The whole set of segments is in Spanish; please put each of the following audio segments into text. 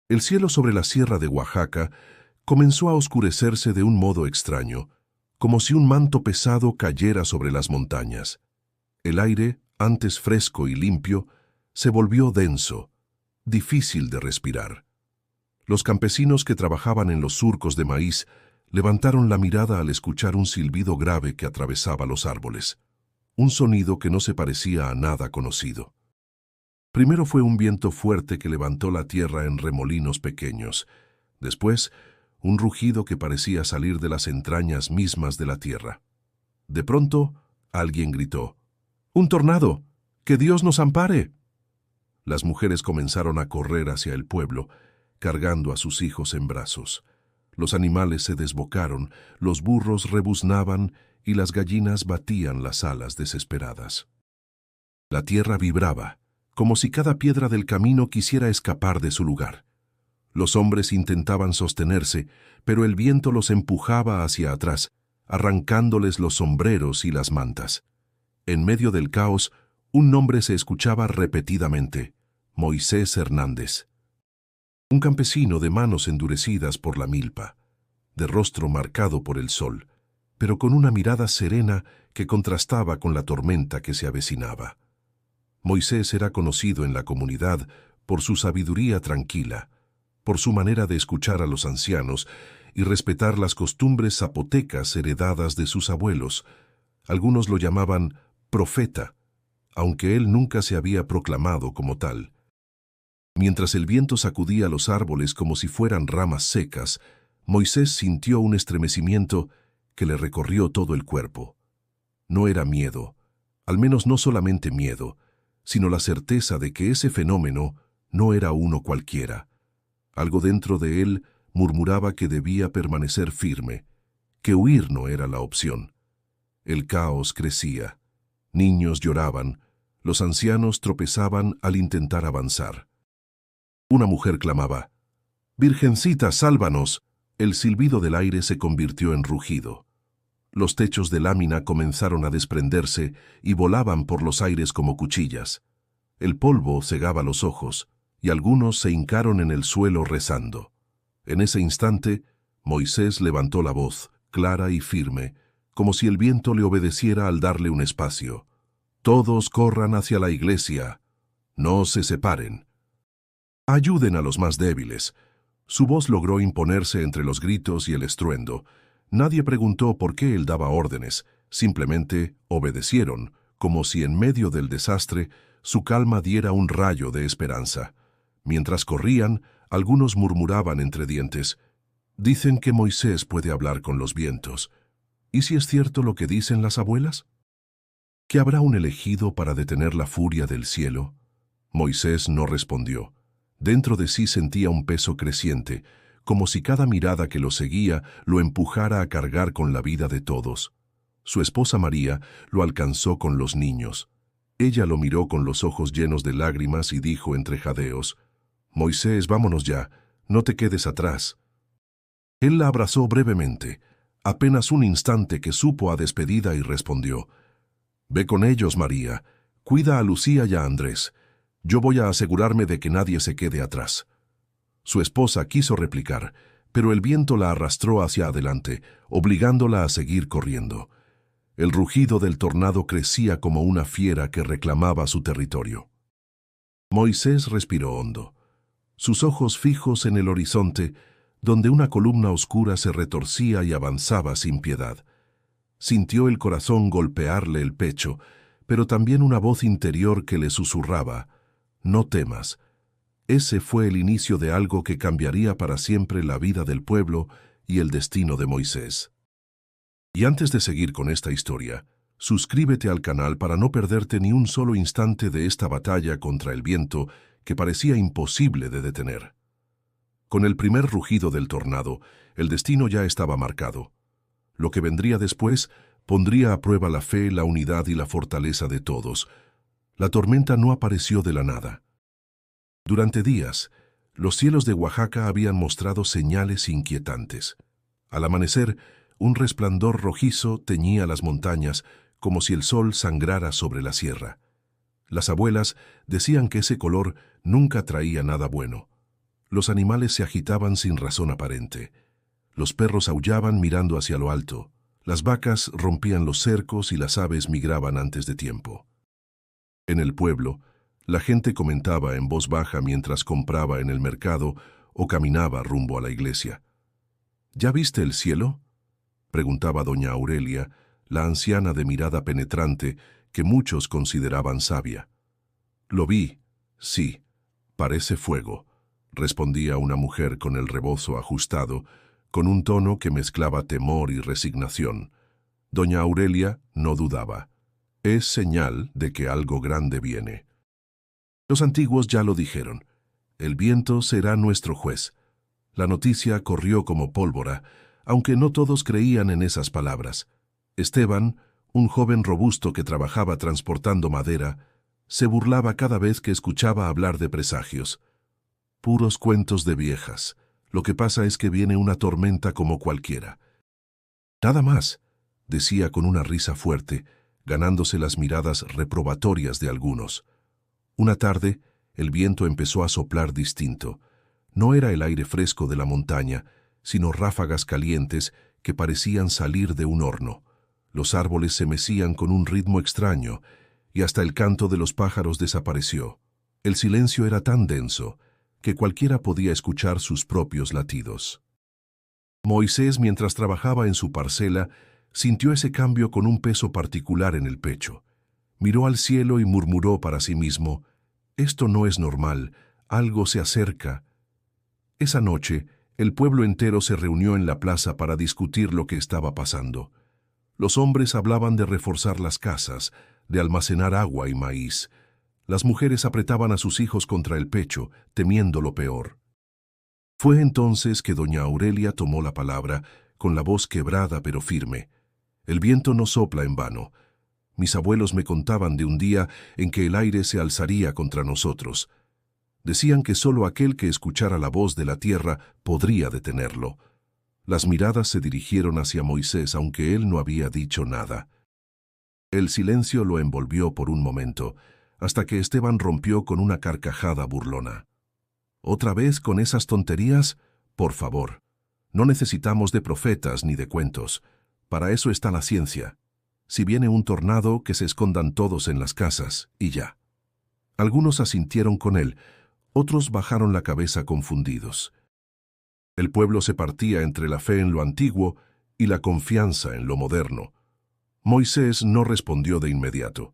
El cielo sobre la sierra de Oaxaca comenzó a oscurecerse de un modo extraño, como si un manto pesado cayera sobre las montañas. El aire, antes fresco y limpio, se volvió denso, difícil de respirar. Los campesinos que trabajaban en los surcos de maíz levantaron la mirada al escuchar un silbido grave que atravesaba los árboles, un sonido que no se parecía a nada conocido. Primero fue un viento fuerte que levantó la tierra en remolinos pequeños. Después, un rugido que parecía salir de las entrañas mismas de la tierra. De pronto, alguien gritó: ¡Un tornado! ¡Que Dios nos ampare! Las mujeres comenzaron a correr hacia el pueblo, cargando a sus hijos en brazos. Los animales se desbocaron, los burros rebuznaban y las gallinas batían las alas desesperadas. La tierra vibraba, como si cada piedra del camino quisiera escapar de su lugar. Los hombres intentaban sostenerse, pero el viento los empujaba hacia atrás, arrancándoles los sombreros y las mantas. En medio del caos, un nombre se escuchaba repetidamente: Moisés Hernández. Un campesino de manos endurecidas por la milpa, de rostro marcado por el sol, pero con una mirada serena que contrastaba con la tormenta que se avecinaba. Moisés era conocido en la comunidad por su sabiduría tranquila, por su manera de escuchar a los ancianos y respetar las costumbres zapotecas heredadas de sus abuelos. Algunos lo llamaban profeta, aunque él nunca se había proclamado como tal. Mientras el viento sacudía los árboles como si fueran ramas secas, Moisés sintió un estremecimiento que le recorrió todo el cuerpo. No era miedo, al menos no solamente miedo, sino la certeza de que ese fenómeno no era uno cualquiera. Algo dentro de él murmuraba que debía permanecer firme, que huir no era la opción. El caos crecía. Niños lloraban, los ancianos tropezaban al intentar avanzar. Una mujer clamaba: «¡Virgencita, sálvanos!». El silbido del aire se convirtió en rugido. Los techos de lámina comenzaron a desprenderse y volaban por los aires como cuchillas. El polvo cegaba los ojos, y algunos se hincaron en el suelo rezando. En ese instante, Moisés levantó la voz, clara y firme, como si el viento le obedeciera al darle un espacio. «Todos corran hacia la iglesia. No se separen. Ayuden a los más débiles». Su voz logró imponerse entre los gritos y el estruendo. Nadie preguntó por qué él daba órdenes, simplemente obedecieron, como si en medio del desastre su calma diera un rayo de esperanza. Mientras corrían, algunos murmuraban entre dientes: «Dicen que Moisés puede hablar con los vientos. ¿Y si es cierto lo que dicen las abuelas? ¿Que habrá un elegido para detener la furia del cielo?». Moisés no respondió. Dentro de sí sentía un peso creciente, como si cada mirada que lo seguía lo empujara a cargar con la vida de todos. Su esposa María lo alcanzó con los niños. Ella lo miró con los ojos llenos de lágrimas y dijo entre jadeos: «Moisés, vámonos ya, no te quedes atrás». Él la abrazó brevemente, apenas un instante que supo a despedida, y respondió: «Ve con ellos, María, cuida a Lucía y a Andrés. Yo voy a asegurarme de que nadie se quede atrás». Su esposa quiso replicar, pero el viento la arrastró hacia adelante, obligándola a seguir corriendo. El rugido del tornado crecía como una fiera que reclamaba su territorio. Moisés respiró hondo. Sus ojos fijos en el horizonte, donde una columna oscura se retorcía y avanzaba sin piedad. Sintió el corazón golpearle el pecho, pero también una voz interior que le susurraba: «No temas». Ese fue el inicio de algo que cambiaría para siempre la vida del pueblo y el destino de Moisés. Y antes de seguir con esta historia, suscríbete al canal para no perderte ni un solo instante de esta batalla contra el viento que parecía imposible de detener. Con el primer rugido del tornado, el destino ya estaba marcado. Lo que vendría después pondría a prueba la fe, la unidad y la fortaleza de todos. La tormenta no apareció de la nada. Durante días, los cielos de Oaxaca habían mostrado señales inquietantes. Al amanecer, un resplandor rojizo teñía las montañas, como si el sol sangrara sobre la sierra. Las abuelas decían que ese color nunca traía nada bueno. Los animales se agitaban sin razón aparente. Los perros aullaban mirando hacia lo alto. Las vacas rompían los cercos y las aves migraban antes de tiempo. En el pueblo, la gente comentaba en voz baja mientras compraba en el mercado o caminaba rumbo a la iglesia. ¿Ya viste el cielo?, preguntaba doña Aurelia, la anciana de mirada penetrante que muchos consideraban sabia. Lo vi, sí, parece fuego, respondía una mujer con el rebozo ajustado, con un tono que mezclaba temor y resignación. Doña Aurelia no dudaba. Es señal de que algo grande viene. Los antiguos ya lo dijeron. El viento será nuestro juez. La noticia corrió como pólvora, aunque no todos creían en esas palabras. Esteban, un joven robusto que trabajaba transportando madera, se burlaba cada vez que escuchaba hablar de presagios. Puros cuentos de viejas. Lo que pasa es que viene una tormenta como cualquiera. Nada más, decía con una risa fuerte, ganándose las miradas reprobatorias de algunos. Una tarde, el viento empezó a soplar distinto. No era el aire fresco de la montaña, sino ráfagas calientes que parecían salir de un horno. Los árboles se mecían con un ritmo extraño, y hasta el canto de los pájaros desapareció. El silencio era tan denso que cualquiera podía escuchar sus propios latidos. Moisés, mientras trabajaba en su parcela, sintió ese cambio con un peso particular en el pecho. Miró al cielo y murmuró para sí mismo: «Esto no es normal, algo se acerca». Esa noche, el pueblo entero se reunió en la plaza para discutir lo que estaba pasando. Los hombres hablaban de reforzar las casas, de almacenar agua y maíz. Las mujeres apretaban a sus hijos contra el pecho, temiendo lo peor. Fue entonces que doña Aurelia tomó la palabra, con la voz quebrada pero firme. «El viento no sopla en vano. Mis abuelos me contaban de un día en que el aire se alzaría contra nosotros. Decían que solo aquel que escuchara la voz de la tierra podría detenerlo». Las miradas se dirigieron hacia Moisés, aunque él no había dicho nada. El silencio lo envolvió por un momento, hasta que Esteban rompió con una carcajada burlona. «¿Otra vez con esas tonterías? Por favor. No necesitamos de profetas ni de cuentos. Para eso está la ciencia. Si viene un tornado, que se escondan todos en las casas, y ya». Algunos asintieron con él, otros bajaron la cabeza confundidos. El pueblo se partía entre la fe en lo antiguo y la confianza en lo moderno. Moisés no respondió de inmediato.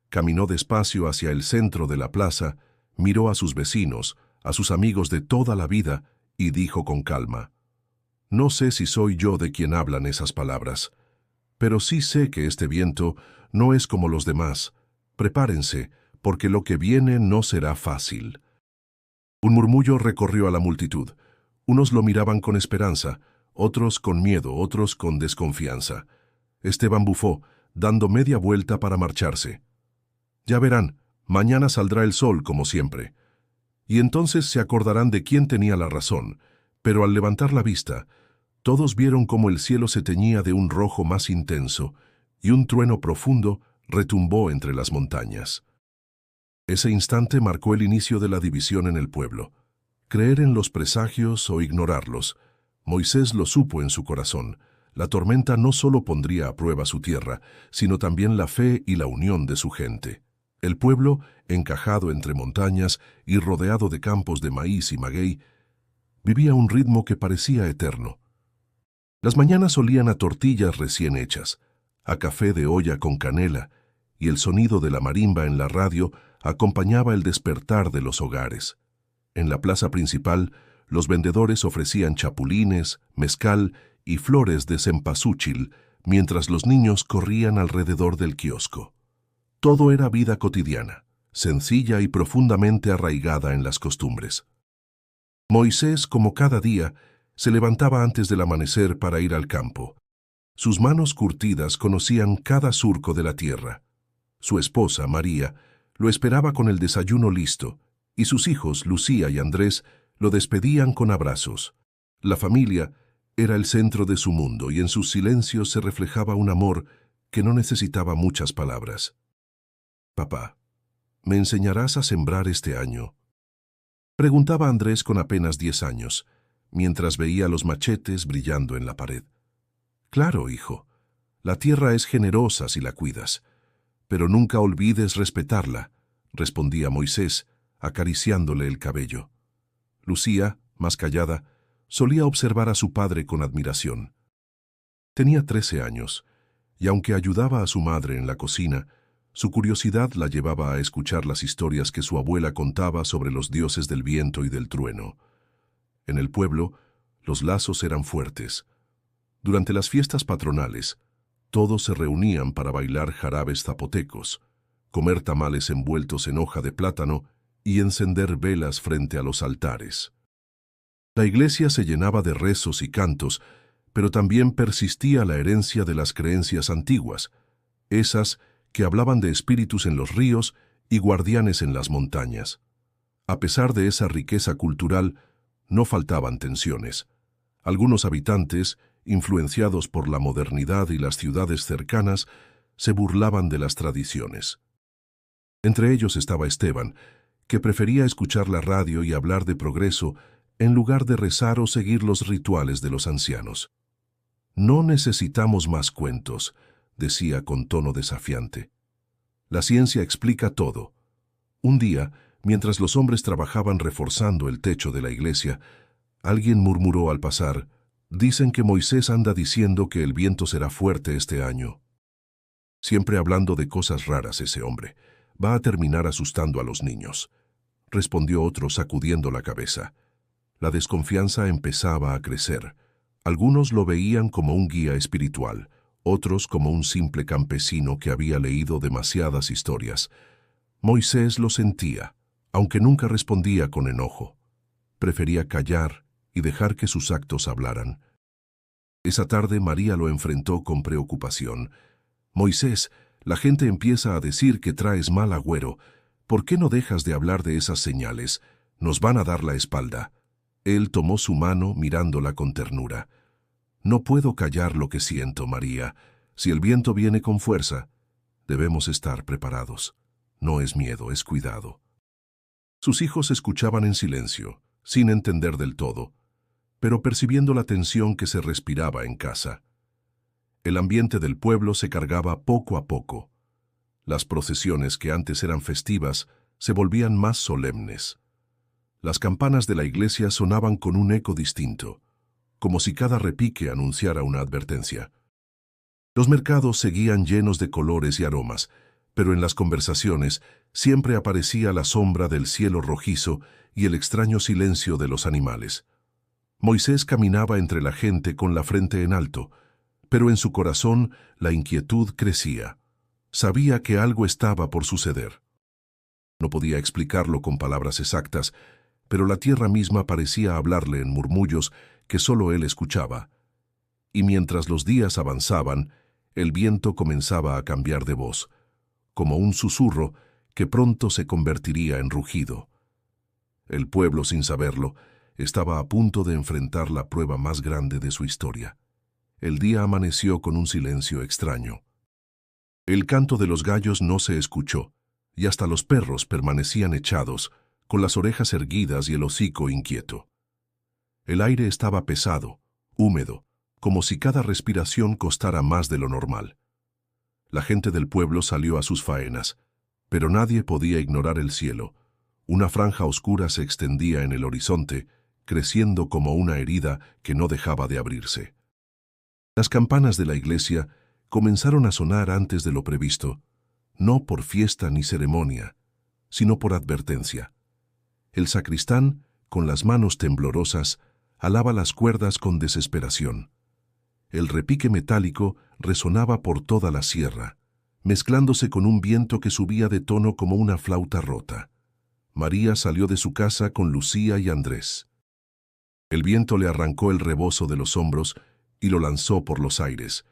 Caminó despacio hacia el centro de la plaza, miró a sus vecinos, a sus amigos de toda la vida, y dijo con calma: «No sé si soy yo de quien hablan esas palabras, pero sí sé que este viento no es como los demás. Prepárense, porque lo que viene no será fácil». Un murmullo recorrió a la multitud. Unos lo miraban con esperanza, otros con miedo, otros con desconfianza. Esteban bufó, dando media vuelta para marcharse. «Ya verán, mañana saldrá el sol como siempre. Y entonces se acordarán de quién tenía la razón». Pero al levantar la vista, todos vieron cómo el cielo se teñía de un rojo más intenso y un trueno profundo retumbó entre las montañas. Ese instante marcó el inicio de la división en el pueblo. Creer en los presagios o ignorarlos. Moisés lo supo en su corazón. La tormenta no solo pondría a prueba su tierra, sino también la fe y la unión de su gente. El pueblo, encajado entre montañas y rodeado de campos de maíz y maguey, vivía un ritmo que parecía eterno. Las mañanas olían a tortillas recién hechas, a café de olla con canela, y el sonido de la marimba en la radio acompañaba el despertar de los hogares. En la plaza principal, los vendedores ofrecían chapulines, mezcal y flores de cempasúchil, mientras los niños corrían alrededor del kiosco. Todo era vida cotidiana, sencilla y profundamente arraigada en las costumbres. Moisés, como cada día, se levantaba antes del amanecer para ir al campo. Sus manos curtidas conocían cada surco de la tierra. Su esposa, María, lo esperaba con el desayuno listo, y sus hijos, Lucía y Andrés, lo despedían con abrazos. La familia era el centro de su mundo y en sus silencios se reflejaba un amor que no necesitaba muchas palabras. «Papá, ¿me enseñarás a sembrar este año?». Preguntaba Andrés con apenas 10 años, mientras veía los machetes brillando en la pared. Claro, hijo, la tierra es generosa si la cuidas, pero nunca olvides respetarla, respondía Moisés, acariciándole el cabello. Lucía, más callada, solía observar a su padre con admiración. Tenía 13 años, y aunque ayudaba a su madre en la cocina, su curiosidad la llevaba a escuchar las historias que su abuela contaba sobre los dioses del viento y del trueno. En el pueblo, los lazos eran fuertes. Durante las fiestas patronales, todos se reunían para bailar jarabes zapotecos, comer tamales envueltos en hoja de plátano y encender velas frente a los altares. La iglesia se llenaba de rezos y cantos, pero también persistía la herencia de las creencias antiguas, esas que hablaban de espíritus en los ríos y guardianes en las montañas. A pesar de esa riqueza cultural, no faltaban tensiones. Algunos habitantes, influenciados por la modernidad y las ciudades cercanas, se burlaban de las tradiciones. Entre ellos estaba Esteban, que prefería escuchar la radio y hablar de progreso en lugar de rezar o seguir los rituales de los ancianos. «No necesitamos más cuentos», decía con tono desafiante. «La ciencia explica todo». Un día, mientras los hombres trabajaban reforzando el techo de la iglesia, alguien murmuró al pasar: «Dicen que Moisés anda diciendo que el viento será fuerte este año». Siempre hablando de cosas raras ese hombre. Va a terminar asustando a los niños, respondió otro sacudiendo la cabeza. La desconfianza empezaba a crecer. Algunos lo veían como un guía espiritual, otros como un simple campesino que había leído demasiadas historias. Moisés lo sentía, aunque nunca respondía con enojo. Prefería callar y dejar que sus actos hablaran. Esa tarde María lo enfrentó con preocupación. «Moisés, la gente empieza a decir que traes mal agüero. ¿Por qué no dejas de hablar de esas señales? Nos van a dar la espalda». Él tomó su mano mirándola con ternura. «No puedo callar lo que siento, María. Si el viento viene con fuerza, debemos estar preparados. No es miedo, es cuidado». Sus hijos escuchaban en silencio, sin entender del todo, pero percibiendo la tensión que se respiraba en casa. El ambiente del pueblo se cargaba poco a poco. Las procesiones que antes eran festivas se volvían más solemnes. Las campanas de la iglesia sonaban con un eco distinto, como si cada repique anunciara una advertencia. Los mercados seguían llenos de colores y aromas, pero en las conversaciones siempre aparecía la sombra del cielo rojizo y el extraño silencio de los animales. Moisés caminaba entre la gente con la frente en alto, pero en su corazón la inquietud crecía. Sabía que algo estaba por suceder. No podía explicarlo con palabras exactas, pero la tierra misma parecía hablarle en murmullos que solo él escuchaba. Y mientras los días avanzaban, el viento comenzaba a cambiar de voz, como un susurro que pronto se convertiría en rugido. El pueblo, sin saberlo, estaba a punto de enfrentar la prueba más grande de su historia. El día amaneció con un silencio extraño. El canto de los gallos no se escuchó, y hasta los perros permanecían echados, con las orejas erguidas y el hocico inquieto. El aire estaba pesado, húmedo, como si cada respiración costara más de lo normal. La gente del pueblo salió a sus faenas, pero nadie podía ignorar el cielo. Una franja oscura se extendía en el horizonte, creciendo como una herida que no dejaba de abrirse. Las campanas de la iglesia comenzaron a sonar antes de lo previsto, no por fiesta ni ceremonia, sino por advertencia. El sacristán, con las manos temblorosas, alaba las cuerdas con desesperación. El repique metálico resonaba por toda la sierra, mezclándose con un viento que subía de tono como una flauta rota. María salió de su casa con Lucía y Andrés. El viento le arrancó el rebozo de los hombros y lo lanzó por los aires.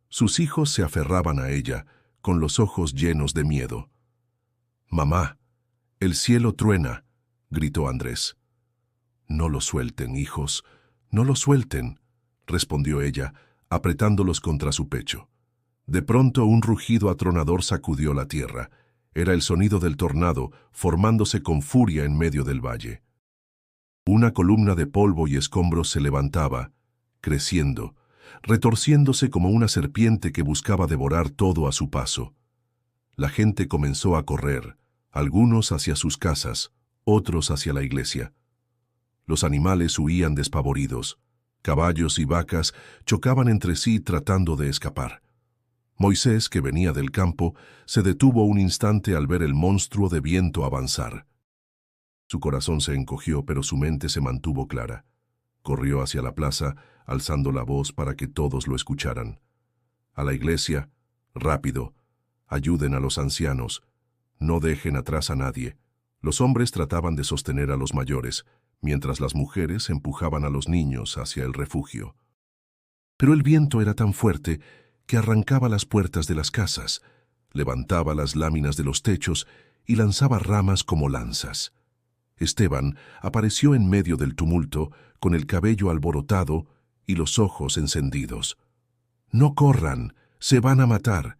Sus hijos se aferraban a ella, con los ojos llenos de miedo. «Mamá, el cielo truena», gritó Andrés. «No lo suelten, hijos, no lo suelten», respondió ella, apretándolos contra su pecho. De pronto un rugido atronador sacudió la tierra. Era el sonido del tornado, formándose con furia en medio del valle. Una columna de polvo y escombros se levantaba, creciendo, retorciéndose como una serpiente que buscaba devorar todo a su paso. La gente comenzó a correr, algunos hacia sus casas, otros hacia la iglesia. Los animales huían despavoridos. Caballos y vacas chocaban entre sí tratando de escapar. Moisés, que venía del campo, se detuvo un instante al ver el monstruo de viento avanzar. Su corazón se encogió, pero su mente se mantuvo clara. Corrió hacia la plaza, alzando la voz para que todos lo escucharan. A la iglesia, rápido, ayuden a los ancianos, no dejen atrás a nadie. Los hombres trataban de sostener a los mayores, mientras las mujeres empujaban a los niños hacia el refugio. Pero el viento era tan fuerte que arrancaba las puertas de las casas, levantaba las láminas de los techos y lanzaba ramas como lanzas. Esteban apareció en medio del tumulto, con el cabello alborotado y los ojos encendidos. «¡No corran! ¡Se van a matar!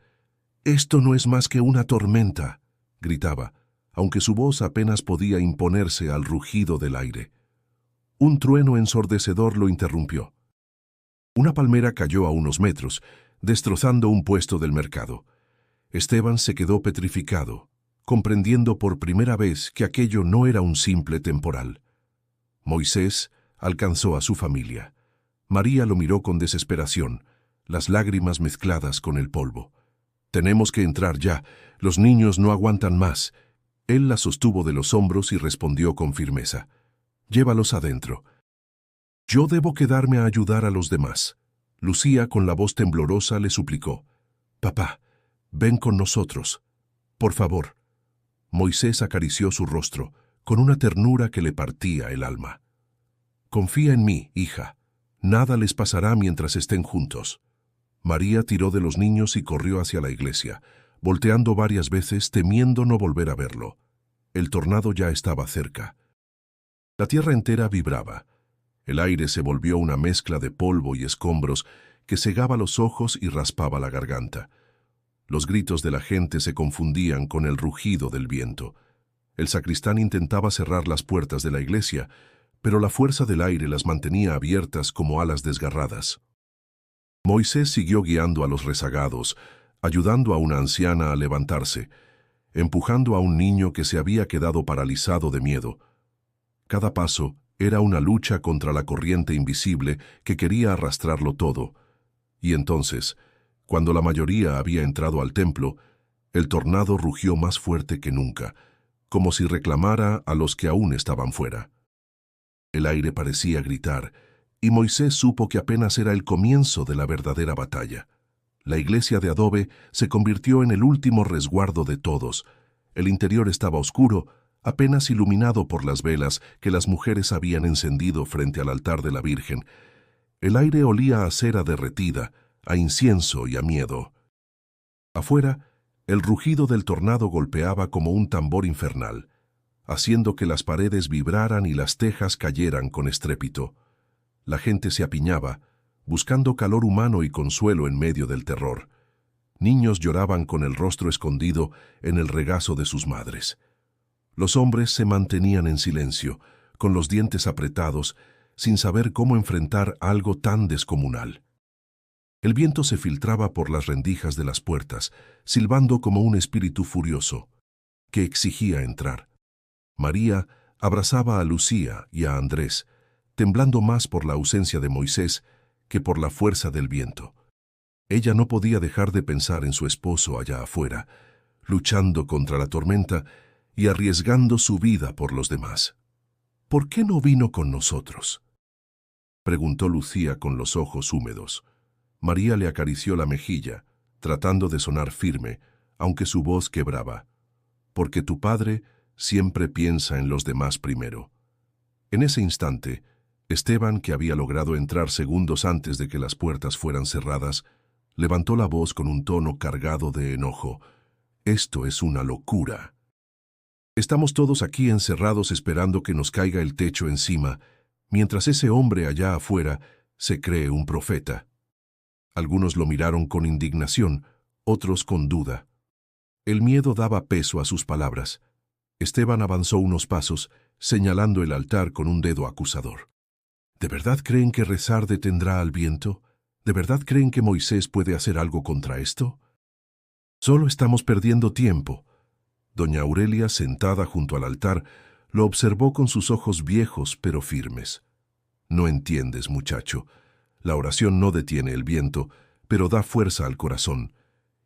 Esto no es más que una tormenta», gritaba, aunque su voz apenas podía imponerse al rugido del aire. Un trueno ensordecedor lo interrumpió. Una palmera cayó a unos metros, destrozando un puesto del mercado. Esteban se quedó petrificado, comprendiendo por primera vez que aquello no era un simple temporal. Moisés alcanzó a su familia. María lo miró con desesperación, las lágrimas mezcladas con el polvo. «Tenemos que entrar ya, los niños no aguantan más». Él la sostuvo de los hombros y respondió con firmeza: «Llévalos adentro». «Yo debo quedarme a ayudar a los demás». Lucía, con la voz temblorosa, le suplicó: «Papá, ven con nosotros. Por favor». Moisés acarició su rostro, con una ternura que le partía el alma. «Confía en mí, hija. Nada les pasará mientras estén juntos». María tiró de los niños y corrió hacia la iglesia, volteando varias veces, temiendo no volver a verlo. El tornado ya estaba cerca. La tierra entera vibraba. El aire se volvió una mezcla de polvo y escombros que cegaba los ojos y raspaba la garganta. Los gritos de la gente se confundían con el rugido del viento. El sacristán intentaba cerrar las puertas de la iglesia, pero la fuerza del aire las mantenía abiertas como alas desgarradas. Moisés siguió guiando a los rezagados, ayudando a una anciana a levantarse, empujando a un niño que se había quedado paralizado de miedo. Cada paso era una lucha contra la corriente invisible que quería arrastrarlo todo. Y entonces, cuando la mayoría había entrado al templo, el tornado rugió más fuerte que nunca, como si reclamara a los que aún estaban fuera. El aire parecía gritar, y Moisés supo que apenas era el comienzo de la verdadera batalla. La iglesia de adobe se convirtió en el último resguardo de todos. El interior estaba oscuro, apenas iluminado por las velas que las mujeres habían encendido frente al altar de la Virgen. El aire olía a cera derretida, a incienso y a miedo. Afuera, el rugido del tornado golpeaba como un tambor infernal, haciendo que las paredes vibraran y las tejas cayeran con estrépito. La gente se apiñaba, buscando calor humano y consuelo en medio del terror. Niños lloraban con el rostro escondido en el regazo de sus madres. Los hombres se mantenían en silencio, con los dientes apretados, sin saber cómo enfrentar algo tan descomunal. El viento se filtraba por las rendijas de las puertas, silbando como un espíritu furioso, que exigía entrar. María abrazaba a Lucía y a Andrés, temblando más por la ausencia de Moisés que por la fuerza del viento. Ella no podía dejar de pensar en su esposo allá afuera, luchando contra la tormenta y arriesgando su vida por los demás. «¿Por qué no vino con nosotros?», preguntó Lucía con los ojos húmedos. María le acarició la mejilla, tratando de sonar firme, aunque su voz quebraba. «Porque tu padre siempre piensa en los demás primero». En ese instante, Esteban, que había logrado entrar segundos antes de que las puertas fueran cerradas, levantó la voz con un tono cargado de enojo. «Esto es una locura. Estamos todos aquí encerrados esperando que nos caiga el techo encima, mientras ese hombre allá afuera se cree un profeta». Algunos lo miraron con indignación, otros con duda. El miedo daba peso a sus palabras. Esteban avanzó unos pasos, señalando el altar con un dedo acusador. ¿De verdad creen que rezar detendrá al viento? ¿De verdad creen que Moisés puede hacer algo contra esto? Solo estamos perdiendo tiempo. Doña Aurelia, sentada junto al altar, lo observó con sus ojos viejos pero firmes. No entiendes, muchacho. La oración no detiene el viento, pero da fuerza al corazón,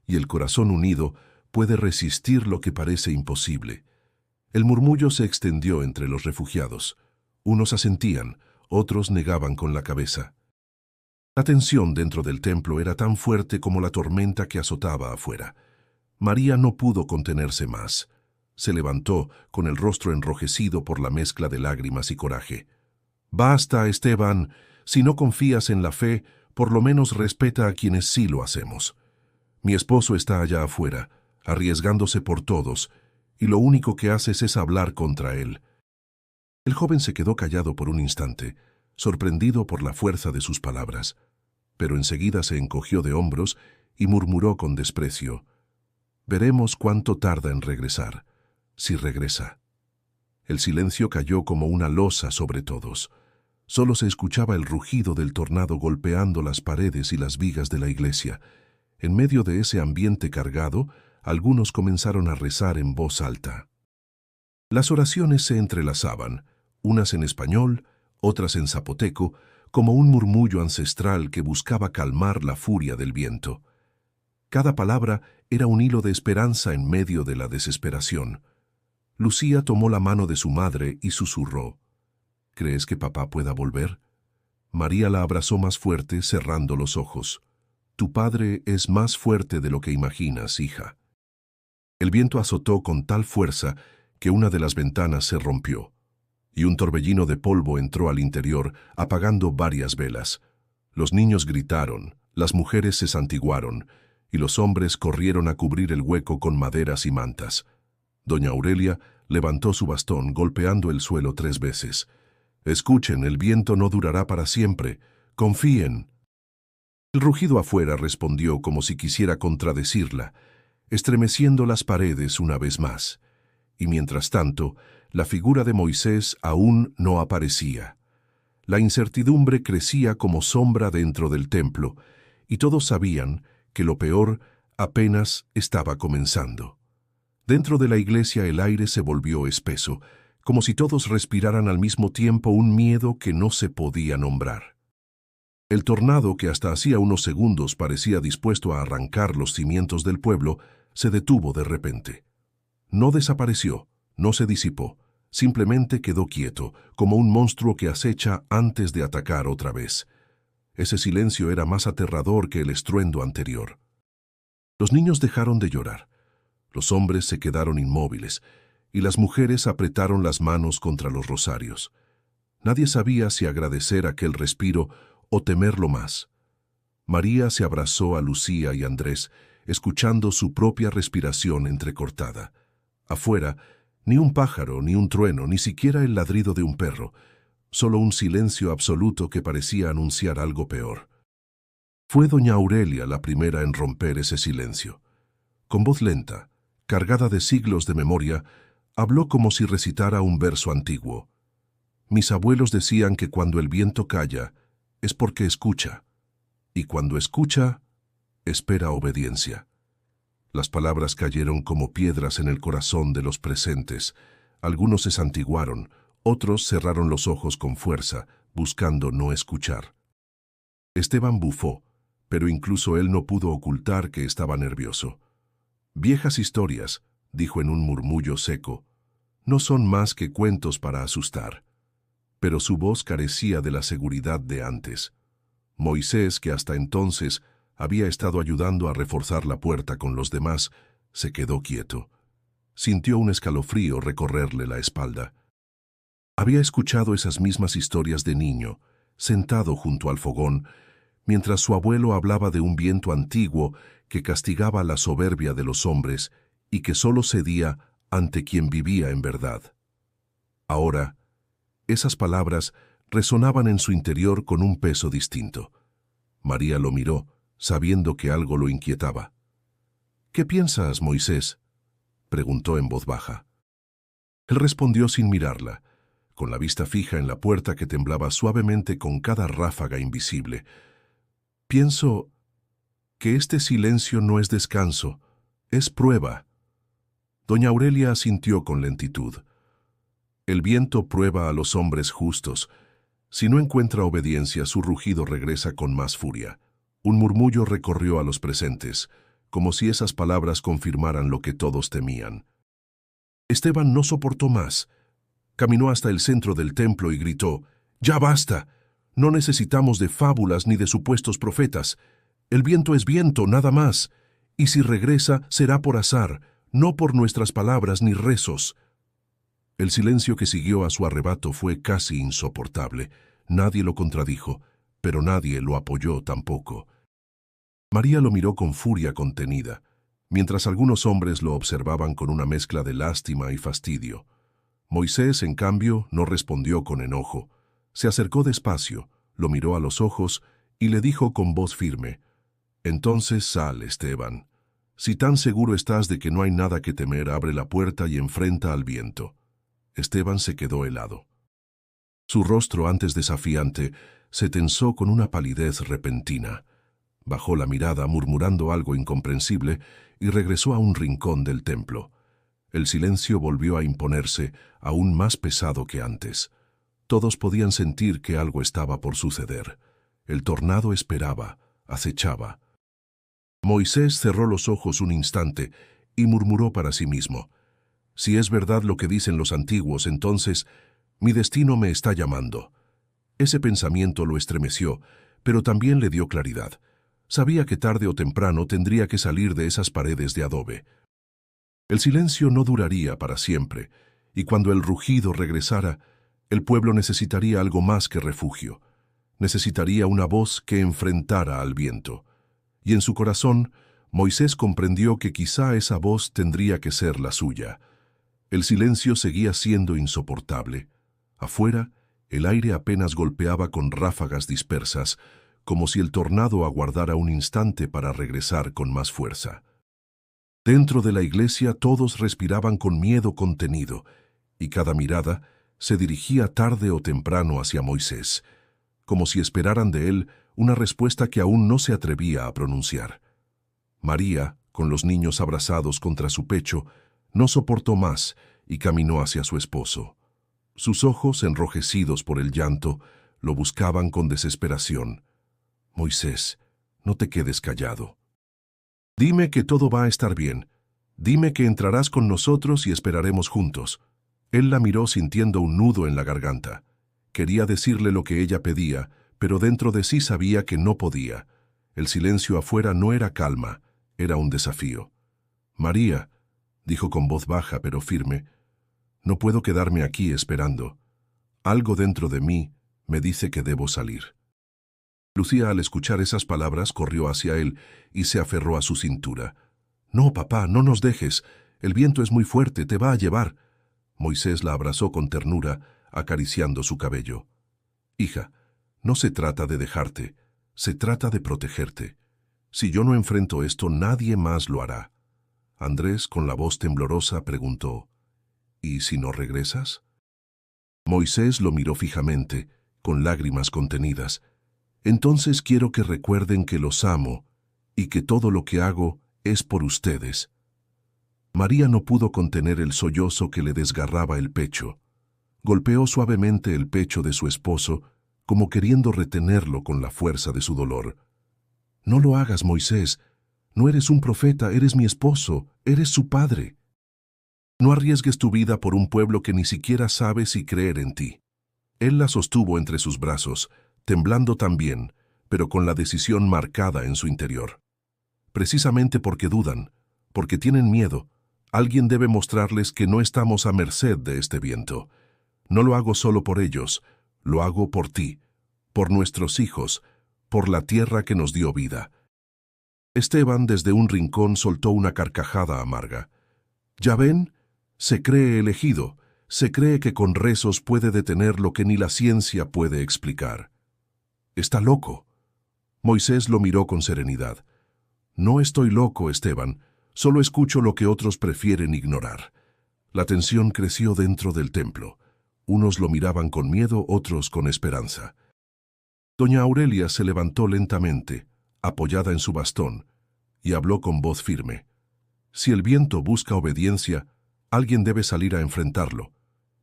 y el corazón unido puede resistir lo que parece imposible. El murmullo se extendió entre los refugiados. Unos asentían, otros negaban con la cabeza. La tensión dentro del templo era tan fuerte como la tormenta que azotaba afuera. María no pudo contenerse más. Se levantó, con el rostro enrojecido por la mezcla de lágrimas y coraje. «Basta, Esteban. Si no confías en la fe, por lo menos respeta a quienes sí lo hacemos. Mi esposo está allá afuera, arriesgándose por todos, y lo único que haces es hablar contra él». El joven se quedó callado por un instante, sorprendido por la fuerza de sus palabras, pero enseguida se encogió de hombros y murmuró con desprecio: «Veremos cuánto tarda en regresar, si regresa». El silencio cayó como una losa sobre todos. Solo se escuchaba el rugido del tornado golpeando las paredes y las vigas de la iglesia. En medio de ese ambiente cargado, algunos comenzaron a rezar en voz alta. Las oraciones se entrelazaban, unas en español, otras en zapoteco, como un murmullo ancestral que buscaba calmar la furia del viento. Cada palabra era un hilo de esperanza en medio de la desesperación. Lucía tomó la mano de su madre y susurró: «¿Crees que papá pueda volver?». María la abrazó más fuerte, cerrando los ojos. «Tu padre es más fuerte de lo que imaginas, hija». El viento azotó con tal fuerza que una de las ventanas se rompió, y un torbellino de polvo entró al interior, apagando varias velas. Los niños gritaron, las mujeres se santiguaron, y los hombres corrieron a cubrir el hueco con maderas y mantas. Doña Aurelia levantó su bastón, golpeando el suelo 3 veces. «Escuchen, el viento no durará para siempre. Confíen». El rugido afuera respondió como si quisiera contradecirla, estremeciendo las paredes una vez más. Y mientras tanto, la figura de Moisés aún no aparecía. La incertidumbre crecía como sombra dentro del templo, y todos sabían que lo peor apenas estaba comenzando. Dentro de la iglesia el aire se volvió espeso, como si todos respiraran al mismo tiempo un miedo que no se podía nombrar. El tornado, que hasta hacía unos segundos parecía dispuesto a arrancar los cimientos del pueblo, se detuvo de repente. No desapareció, no se disipó, simplemente quedó quieto, como un monstruo que acecha antes de atacar otra vez. Ese silencio era más aterrador que el estruendo anterior. Los niños dejaron de llorar, los hombres se quedaron inmóviles, y las mujeres apretaron las manos contra los rosarios. Nadie sabía si agradecer aquel respiro o temerlo más. María se abrazó a Lucía y Andrés, escuchando su propia respiración entrecortada. Afuera, ni un pájaro, ni un trueno, ni siquiera el ladrido de un perro, solo un silencio absoluto que parecía anunciar algo peor. Fue doña Aurelia la primera en romper ese silencio. Con voz lenta, cargada de siglos de memoria, habló como si recitara un verso antiguo. «Mis abuelos decían que cuando el viento calla, es porque escucha, y cuando escucha, espera obediencia». Las palabras cayeron como piedras en el corazón de los presentes. Algunos se santiguaron, otros cerraron los ojos con fuerza, buscando no escuchar. Esteban bufó, pero incluso él no pudo ocultar que estaba nervioso. «Viejas historias», dijo en un murmullo seco, «no son más que cuentos para asustar». Pero su voz carecía de la seguridad de antes. Moisés, que hasta entonces había estado ayudando a reforzar la puerta con los demás, se quedó quieto. Sintió un escalofrío recorrerle la espalda. Había escuchado esas mismas historias de niño, sentado junto al fogón, mientras su abuelo hablaba de un viento antiguo que castigaba la soberbia de los hombres y que solo cedía ante quien vivía en verdad. Ahora, esas palabras resonaban en su interior con un peso distinto. María lo miró, sabiendo que algo lo inquietaba. «¿Qué piensas, Moisés?», preguntó en voz baja. Él respondió sin mirarla, con la vista fija en la puerta que temblaba suavemente con cada ráfaga invisible. Pienso que este silencio no es descanso, es prueba. Doña Aurelia asintió con lentitud. El viento prueba a los hombres justos. Si no encuentra obediencia, su rugido regresa con más furia. Un murmullo recorrió a los presentes, como si esas palabras confirmaran lo que todos temían. Esteban no soportó más. Caminó hasta el centro del templo y gritó: «¡Ya basta! No necesitamos de fábulas ni de supuestos profetas. El viento es viento, nada más. Y si regresa, será por azar, no por nuestras palabras ni rezos». El silencio que siguió a su arrebato fue casi insoportable. Nadie lo contradijo, pero nadie lo apoyó tampoco. María lo miró con furia contenida, mientras algunos hombres lo observaban con una mezcla de lástima y fastidio. Moisés, en cambio, no respondió con enojo. Se acercó despacio, lo miró a los ojos y le dijo con voz firme: «Entonces sal, Esteban. Si tan seguro estás de que no hay nada que temer, abre la puerta y enfrenta al viento». Esteban se quedó helado. Su rostro, antes desafiante, se tensó con una palidez repentina. Bajó la mirada, murmurando algo incomprensible, y regresó a un rincón del templo. El silencio volvió a imponerse, aún más pesado que antes. Todos podían sentir que algo estaba por suceder. El tornado esperaba, acechaba. Moisés cerró los ojos un instante y murmuró para sí mismo: «Si es verdad lo que dicen los antiguos, entonces mi destino me está llamando». Ese pensamiento lo estremeció, pero también le dio claridad. Sabía que tarde o temprano tendría que salir de esas paredes de adobe. El silencio no duraría para siempre, y cuando el rugido regresara, el pueblo necesitaría algo más que refugio. Necesitaría una voz que enfrentara al viento. Y en su corazón, Moisés comprendió que quizá esa voz tendría que ser la suya. El silencio seguía siendo insoportable. Afuera, el aire apenas golpeaba con ráfagas dispersas, como si el tornado aguardara un instante para regresar con más fuerza. Dentro de la iglesia todos respiraban con miedo contenido, y cada mirada se dirigía tarde o temprano hacia Moisés, como si esperaran de él una respuesta que aún no se atrevía a pronunciar. María, con los niños abrazados contra su pecho, no soportó más y caminó hacia su esposo. Sus ojos, enrojecidos por el llanto, lo buscaban con desesperación. «Moisés, no te quedes callado. Dime que todo va a estar bien. Dime que entrarás con nosotros y esperaremos juntos». Él la miró sintiendo un nudo en la garganta. Quería decirle lo que ella pedía, pero dentro de sí sabía que no podía. El silencio afuera no era calma, era un desafío. «María», dijo con voz baja pero firme, «no puedo quedarme aquí esperando. Algo dentro de mí me dice que debo salir». Lucía, al escuchar esas palabras, corrió hacia él y se aferró a su cintura. «No, papá, no nos dejes. El viento es muy fuerte, te va a llevar». Moisés la abrazó con ternura, acariciando su cabello. «Hija, no se trata de dejarte, se trata de protegerte. Si yo no enfrento esto, nadie más lo hará». Andrés, con la voz temblorosa, preguntó: «¿Y si no regresas?». Moisés lo miró fijamente, con lágrimas contenidas. «Entonces quiero que recuerden que los amo y que todo lo que hago es por ustedes». María no pudo contener el sollozo que le desgarraba el pecho. Golpeó suavemente el pecho de su esposo, como queriendo retenerlo con la fuerza de su dolor. «No lo hagas, Moisés. No eres un profeta, eres mi esposo, eres su padre. No arriesgues tu vida por un pueblo que ni siquiera sabe si creer en ti». Él la sostuvo entre sus brazos, temblando también, pero con la decisión marcada en su interior. Precisamente porque dudan, porque tienen miedo, alguien debe mostrarles que no estamos a merced de este viento. No lo hago solo por ellos, lo hago por ti, por nuestros hijos, por la tierra que nos dio vida. Esteban, desde un rincón, soltó una carcajada amarga. «¿Ya ven? Se cree elegido, se cree que con rezos puede detener lo que ni la ciencia puede explicar. Está loco». Moisés lo miró con serenidad. «No estoy loco, Esteban, solo escucho lo que otros prefieren ignorar». La tensión creció dentro del templo. Unos lo miraban con miedo, otros con esperanza. Doña Aurelia se levantó lentamente, apoyada en su bastón, y habló con voz firme. Si el viento busca obediencia, alguien debe salir a enfrentarlo.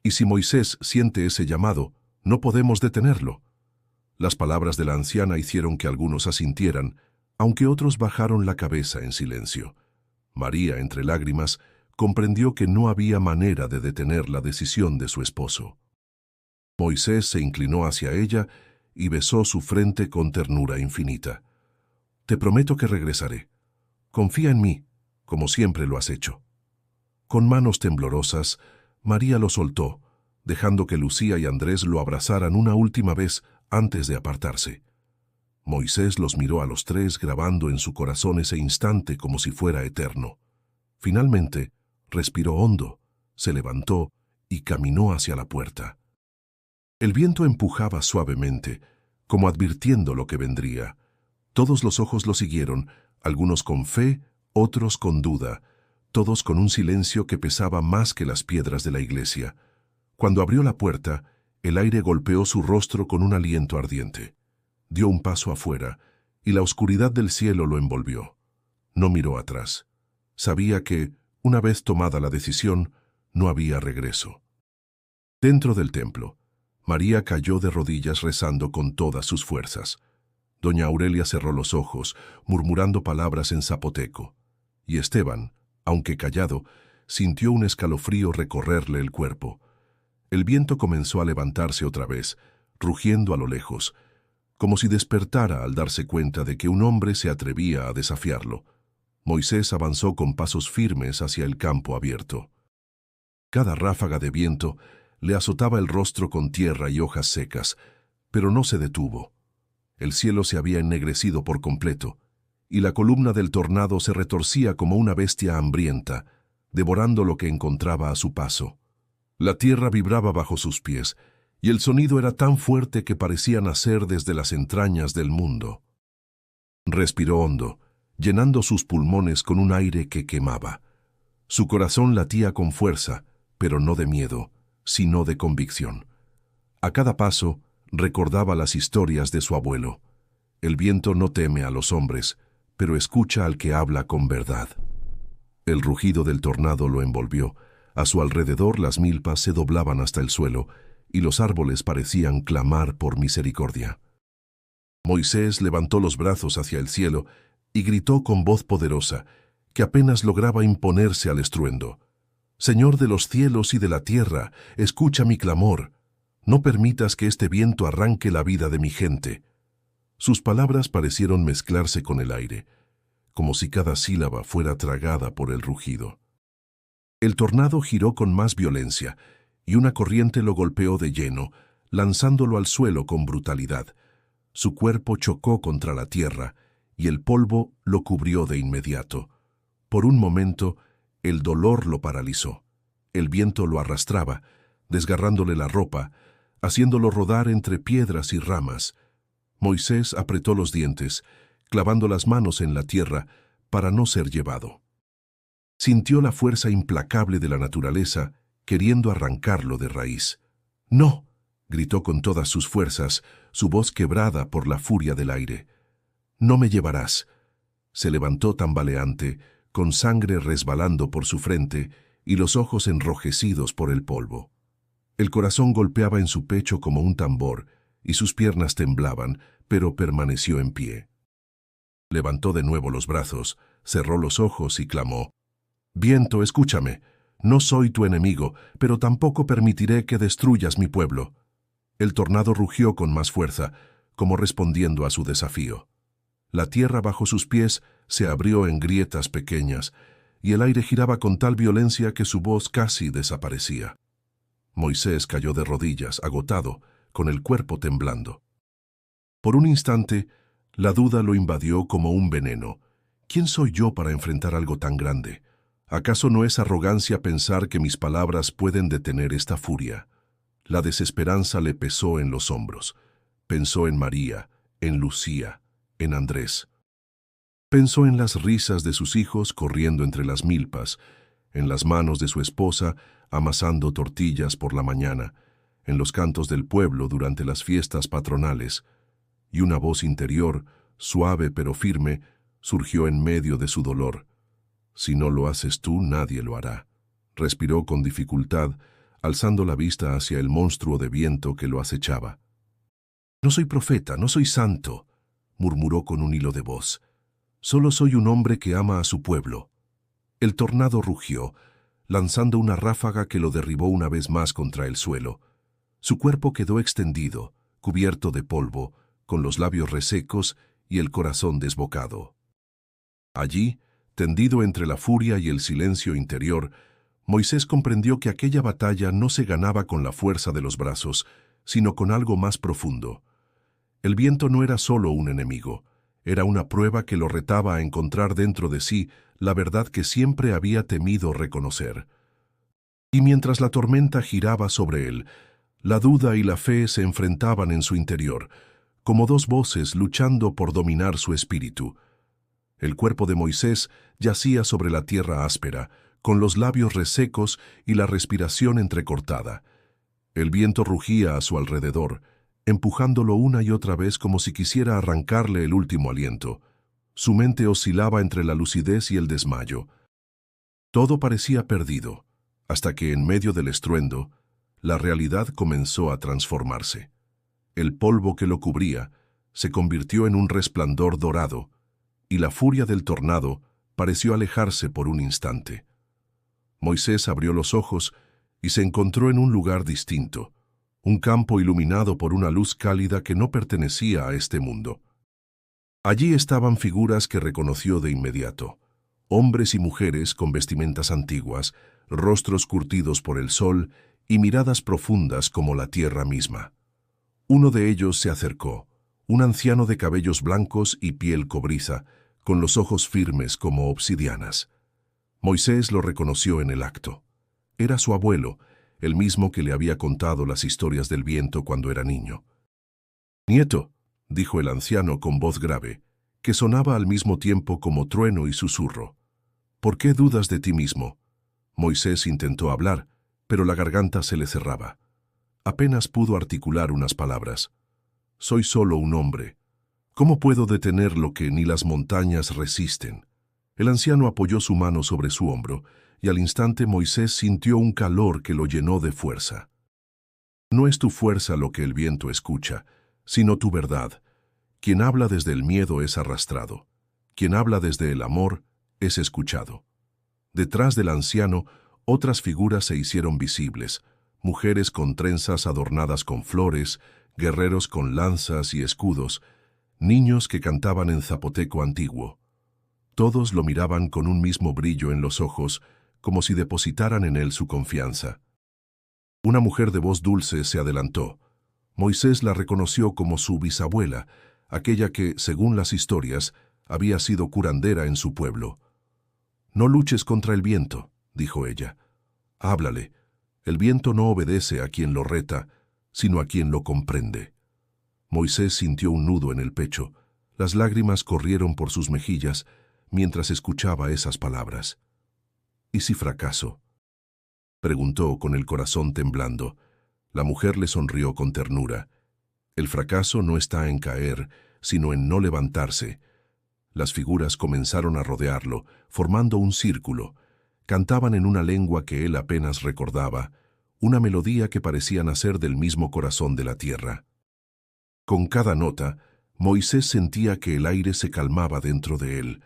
Y si Moisés siente ese llamado, no podemos detenerlo. Las palabras de la anciana hicieron que algunos asintieran, aunque otros bajaron la cabeza en silencio. María, entre lágrimas, comprendió que no había manera de detener la decisión de su esposo. Moisés se inclinó hacia ella y besó su frente con ternura infinita. Te prometo que regresaré. Confía en mí, como siempre lo has hecho. Con manos temblorosas, María lo soltó, dejando que Lucía y Andrés lo abrazaran una última vez antes de apartarse. Moisés los miró a los tres, grabando en su corazón ese instante como si fuera eterno. Finalmente, respiró hondo, se levantó y caminó hacia la puerta. El viento empujaba suavemente, como advirtiendo lo que vendría. Todos los ojos lo siguieron, algunos con fe, otros con duda, todos con un silencio que pesaba más que las piedras de la iglesia. Cuando abrió la puerta, el aire golpeó su rostro con un aliento ardiente. Dio un paso afuera, y la oscuridad del cielo lo envolvió. No miró atrás. Sabía que, una vez tomada la decisión, no había regreso. Dentro del templo, María cayó de rodillas rezando con todas sus fuerzas. Doña Aurelia cerró los ojos, murmurando palabras en zapoteco. Y Esteban, aunque callado, sintió un escalofrío recorrerle el cuerpo. El viento comenzó a levantarse otra vez, rugiendo a lo lejos, como si despertara al darse cuenta de que un hombre se atrevía a desafiarlo. Moisés avanzó con pasos firmes hacia el campo abierto. Cada ráfaga de viento le azotaba el rostro con tierra y hojas secas, pero no se detuvo. El cielo se había ennegrecido por completo, y la columna del tornado se retorcía como una bestia hambrienta, devorando lo que encontraba a su paso. La tierra vibraba bajo sus pies, y el sonido era tan fuerte que parecía nacer desde las entrañas del mundo. Respiró hondo, llenando sus pulmones con un aire que quemaba. Su corazón latía con fuerza, pero no de miedo, sino de convicción. A cada paso, recordaba las historias de su abuelo. El viento no teme a los hombres, pero escucha al que habla con verdad. El rugido del tornado lo envolvió. A su alrededor las milpas se doblaban hasta el suelo, y los árboles parecían clamar por misericordia. Moisés levantó los brazos hacia el cielo y gritó con voz poderosa, que apenas lograba imponerse al estruendo. Señor de los cielos y de la tierra, escucha mi clamor. No permitas que este viento arranque la vida de mi gente. Sus palabras parecieron mezclarse con el aire, como si cada sílaba fuera tragada por el rugido. El tornado giró con más violencia, y una corriente lo golpeó de lleno, lanzándolo al suelo con brutalidad. Su cuerpo chocó contra la tierra, y el polvo lo cubrió de inmediato. Por un momento, el dolor lo paralizó. El viento lo arrastraba, desgarrándole la ropa, haciéndolo rodar entre piedras y ramas. Moisés apretó los dientes, clavando las manos en la tierra para no ser llevado. Sintió la fuerza implacable de la naturaleza, queriendo arrancarlo de raíz. ¡No!, gritó con todas sus fuerzas, su voz quebrada por la furia del aire. «No me llevarás». Se levantó tambaleante, con sangre resbalando por su frente y los ojos enrojecidos por el polvo. El corazón golpeaba en su pecho como un tambor, y sus piernas temblaban, pero permaneció en pie. Levantó de nuevo los brazos, cerró los ojos y clamó: «Viento, escúchame. No soy tu enemigo, pero tampoco permitiré que destruyas mi pueblo». El tornado rugió con más fuerza, como respondiendo a su desafío. La tierra bajo sus pies se abrió en grietas pequeñas, y el aire giraba con tal violencia que su voz casi desaparecía. Moisés cayó de rodillas, agotado, con el cuerpo temblando. Por un instante, la duda lo invadió como un veneno. ¿Quién soy yo para enfrentar algo tan grande? ¿Acaso no es arrogancia pensar que mis palabras pueden detener esta furia? La desesperanza le pesó en los hombros. Pensó en María, en Lucía, en Andrés. Pensó en las risas de sus hijos corriendo entre las milpas, en las manos de su esposa amasando tortillas por la mañana, en los cantos del pueblo durante las fiestas patronales, y una voz interior, suave pero firme, surgió en medio de su dolor. «Si no lo haces tú, nadie lo hará». Respiró con dificultad, alzando la vista hacia el monstruo de viento que lo acechaba. «No soy profeta, no soy santo», murmuró con un hilo de voz. «Solo soy un hombre que ama a su pueblo». El tornado rugió, lanzando una ráfaga que lo derribó una vez más contra el suelo. Su cuerpo quedó extendido, cubierto de polvo, con los labios resecos y el corazón desbocado. Allí, tendido entre la furia y el silencio interior, Moisés comprendió que aquella batalla no se ganaba con la fuerza de los brazos, sino con algo más profundo. El viento no era solo un enemigo, era una prueba que lo retaba a encontrar dentro de sí la verdad que siempre había temido reconocer. Y mientras la tormenta giraba sobre él, la duda y la fe se enfrentaban en su interior, como dos voces luchando por dominar su espíritu. El cuerpo de Moisés yacía sobre la tierra áspera, con los labios resecos y la respiración entrecortada. El viento rugía a su alrededor, empujándolo una y otra vez como si quisiera arrancarle el último aliento. Su mente oscilaba entre la lucidez y el desmayo. Todo parecía perdido, hasta que en medio del estruendo, la realidad comenzó a transformarse. El polvo que lo cubría se convirtió en un resplandor dorado, y la furia del tornado pareció alejarse por un instante. Moisés abrió los ojos y se encontró en un lugar distinto, un campo iluminado por una luz cálida que no pertenecía a este mundo. Allí estaban figuras que reconoció de inmediato, hombres y mujeres con vestimentas antiguas, rostros curtidos por el sol y miradas profundas como la tierra misma. Uno de ellos se acercó, un anciano de cabellos blancos y piel cobriza, con los ojos firmes como obsidianas. Moisés lo reconoció en el acto. Era su abuelo, el mismo que le había contado las historias del viento cuando era niño. «Nieto», dijo el anciano con voz grave, que sonaba al mismo tiempo como trueno y susurro. «¿Por qué dudas de ti mismo?» Moisés intentó hablar, pero la garganta se le cerraba. Apenas pudo articular unas palabras. «Soy solo un hombre. ¿Cómo puedo detener lo que ni las montañas resisten?» El anciano apoyó su mano sobre su hombro, y al instante Moisés sintió un calor que lo llenó de fuerza. «No es tu fuerza lo que el viento escucha, sino tu verdad. Quien habla desde el miedo es arrastrado. Quien habla desde el amor es escuchado». Detrás del anciano, otras figuras se hicieron visibles, mujeres con trenzas adornadas con flores, guerreros con lanzas y escudos, niños que cantaban en zapoteco antiguo. Todos lo miraban con un mismo brillo en los ojos, como si depositaran en él su confianza. Una mujer de voz dulce se adelantó. Moisés la reconoció como su bisabuela, aquella que, según las historias, había sido curandera en su pueblo. «No luches contra el viento», dijo ella. «Háblale. El viento no obedece a quien lo reta, sino a quien lo comprende». Moisés sintió un nudo en el pecho. Las lágrimas corrieron por sus mejillas mientras escuchaba esas palabras. «¿Y si fracaso?», preguntó con el corazón temblando. La mujer le sonrió con ternura. «El fracaso no está en caer, sino en no levantarse». Las figuras comenzaron a rodearlo, formando un círculo. Cantaban en una lengua que él apenas recordaba, una melodía que parecía nacer del mismo corazón de la tierra. Con cada nota, Moisés sentía que el aire se calmaba dentro de él,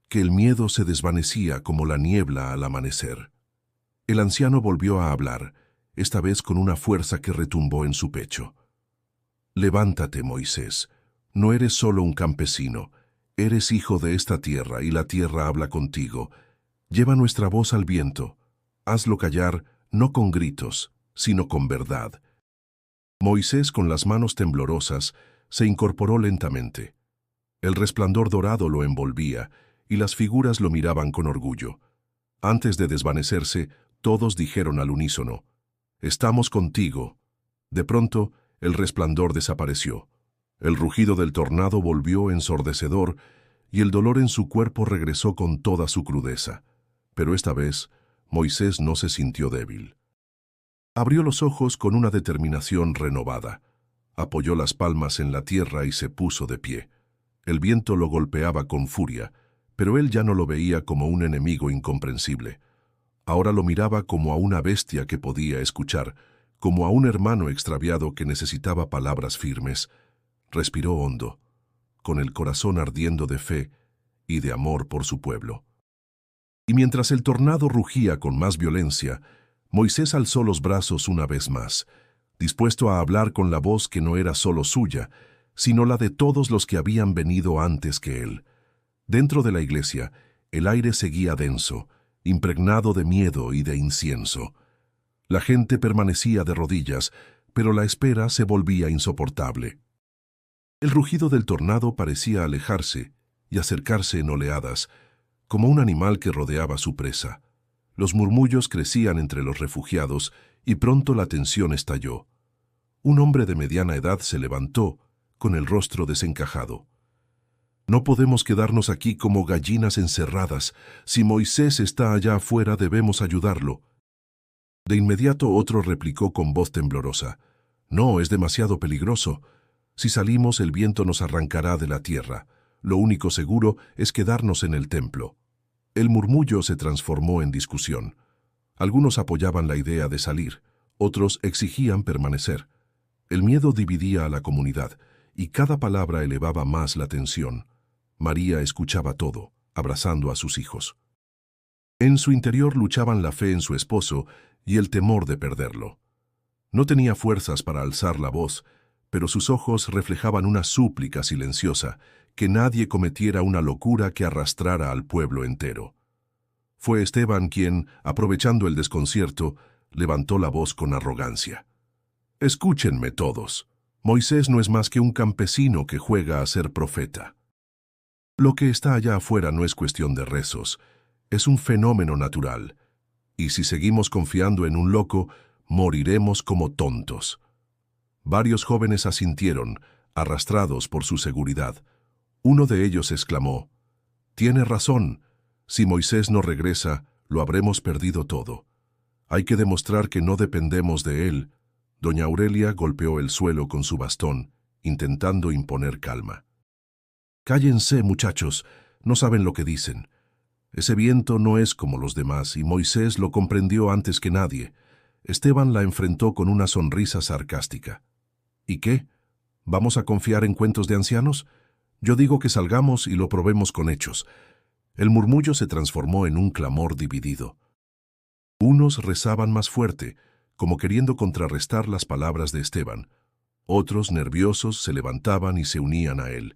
que el miedo se desvanecía como la niebla al amanecer. El anciano volvió a hablar, esta vez con una fuerza que retumbó en su pecho. «Levántate, Moisés. No eres solo un campesino. Eres hijo de esta tierra y la tierra habla contigo. Lleva nuestra voz al viento. Hazlo callar, no con gritos, sino con verdad». Moisés, con las manos temblorosas, se incorporó lentamente. El resplandor dorado lo envolvía, y las figuras lo miraban con orgullo. Antes de desvanecerse, todos dijeron al unísono: «Estamos contigo». De pronto, el resplandor desapareció. El rugido del tornado volvió ensordecedor, y el dolor en su cuerpo regresó con toda su crudeza. Pero esta vez, Moisés no se sintió débil. Abrió los ojos con una determinación renovada. Apoyó las palmas en la tierra y se puso de pie. El viento lo golpeaba con furia, pero él ya no lo veía como un enemigo incomprensible. Ahora lo miraba como a una bestia que podía escuchar, como a un hermano extraviado que necesitaba palabras firmes. Respiró hondo, con el corazón ardiendo de fe y de amor por su pueblo. Y mientras el tornado rugía con más violencia, Moisés alzó los brazos una vez más, dispuesto a hablar con la voz que no era solo suya, sino la de todos los que habían venido antes que él. Dentro de la iglesia, el aire seguía denso, impregnado de miedo y de incienso. La gente permanecía de rodillas, pero la espera se volvía insoportable. El rugido del tornado parecía alejarse y acercarse en oleadas, como un animal que rodeaba su presa. Los murmullos crecían entre los refugiados y pronto la tensión estalló. Un hombre de mediana edad se levantó, con el rostro desencajado. «No podemos quedarnos aquí como gallinas encerradas. Si Moisés está allá afuera, debemos ayudarlo». De inmediato otro replicó con voz temblorosa. «No, es demasiado peligroso. Si salimos, el viento nos arrancará de la tierra. Lo único seguro es quedarnos en el templo». El murmullo se transformó en discusión. Algunos apoyaban la idea de salir, otros exigían permanecer. El miedo dividía a la comunidad, y cada palabra elevaba más la tensión. María escuchaba todo, abrazando a sus hijos. En su interior luchaban la fe en su esposo y el temor de perderlo. No tenía fuerzas para alzar la voz, pero sus ojos reflejaban una súplica silenciosa, que nadie cometiera una locura que arrastrara al pueblo entero. Fue Esteban quien, aprovechando el desconcierto, levantó la voz con arrogancia. «Escúchenme todos. Moisés no es más que un campesino que juega a ser profeta. Lo que está allá afuera no es cuestión de rezos, es un fenómeno natural, y si seguimos confiando en un loco, moriremos como tontos». Varios jóvenes asintieron, arrastrados por su seguridad. Uno de ellos exclamó: «Tiene razón. Si Moisés no regresa, lo habremos perdido todo. Hay que demostrar que no dependemos de él». Doña Aurelia golpeó el suelo con su bastón, intentando imponer calma. «Cállense, muchachos, no saben lo que dicen. Ese viento no es como los demás, y Moisés lo comprendió antes que nadie». Esteban la enfrentó con una sonrisa sarcástica. «¿Y qué? ¿Vamos a confiar en cuentos de ancianos? Yo digo que salgamos y lo probemos con hechos». El murmullo se transformó en un clamor dividido. Unos rezaban más fuerte, como queriendo contrarrestar las palabras de Esteban. Otros, nerviosos, se levantaban y se unían a él.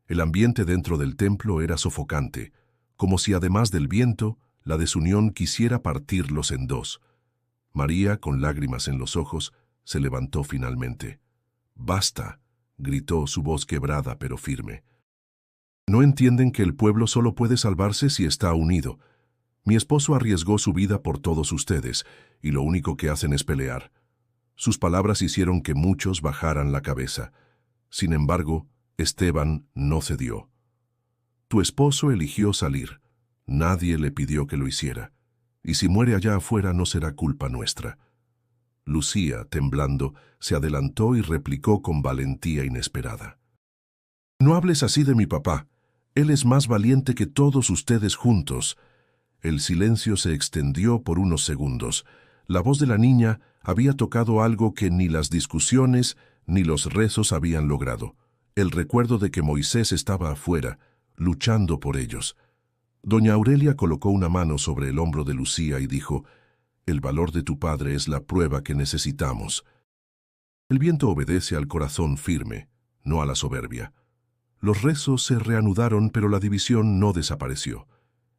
El ambiente dentro del templo era sofocante, como si además del viento, la desunión quisiera partirlos en dos. María, con lágrimas en los ojos, se levantó finalmente. «Basta», gritó, su voz quebrada pero firme. «¿No entienden que el pueblo solo puede salvarse si está unido? Mi esposo arriesgó su vida por todos ustedes, y lo único que hacen es pelear». Sus palabras hicieron que muchos bajaran la cabeza. Sin embargo, Esteban no cedió. «Tu esposo eligió salir. Nadie le pidió que lo hiciera. Y si muere allá afuera no será culpa nuestra». Lucía, temblando, se adelantó y replicó con valentía inesperada: «No hables así de mi papá. Él es más valiente que todos ustedes juntos». El silencio se extendió por unos segundos. La voz de la niña había tocado algo que ni las discusiones ni los rezos habían logrado: el recuerdo de que Moisés estaba afuera, luchando por ellos. Doña Aurelia colocó una mano sobre el hombro de Lucía y dijo: «El valor de tu padre es la prueba que necesitamos». El viento obedece al corazón firme, no a la soberbia. Los rezos se reanudaron, pero la división no desapareció.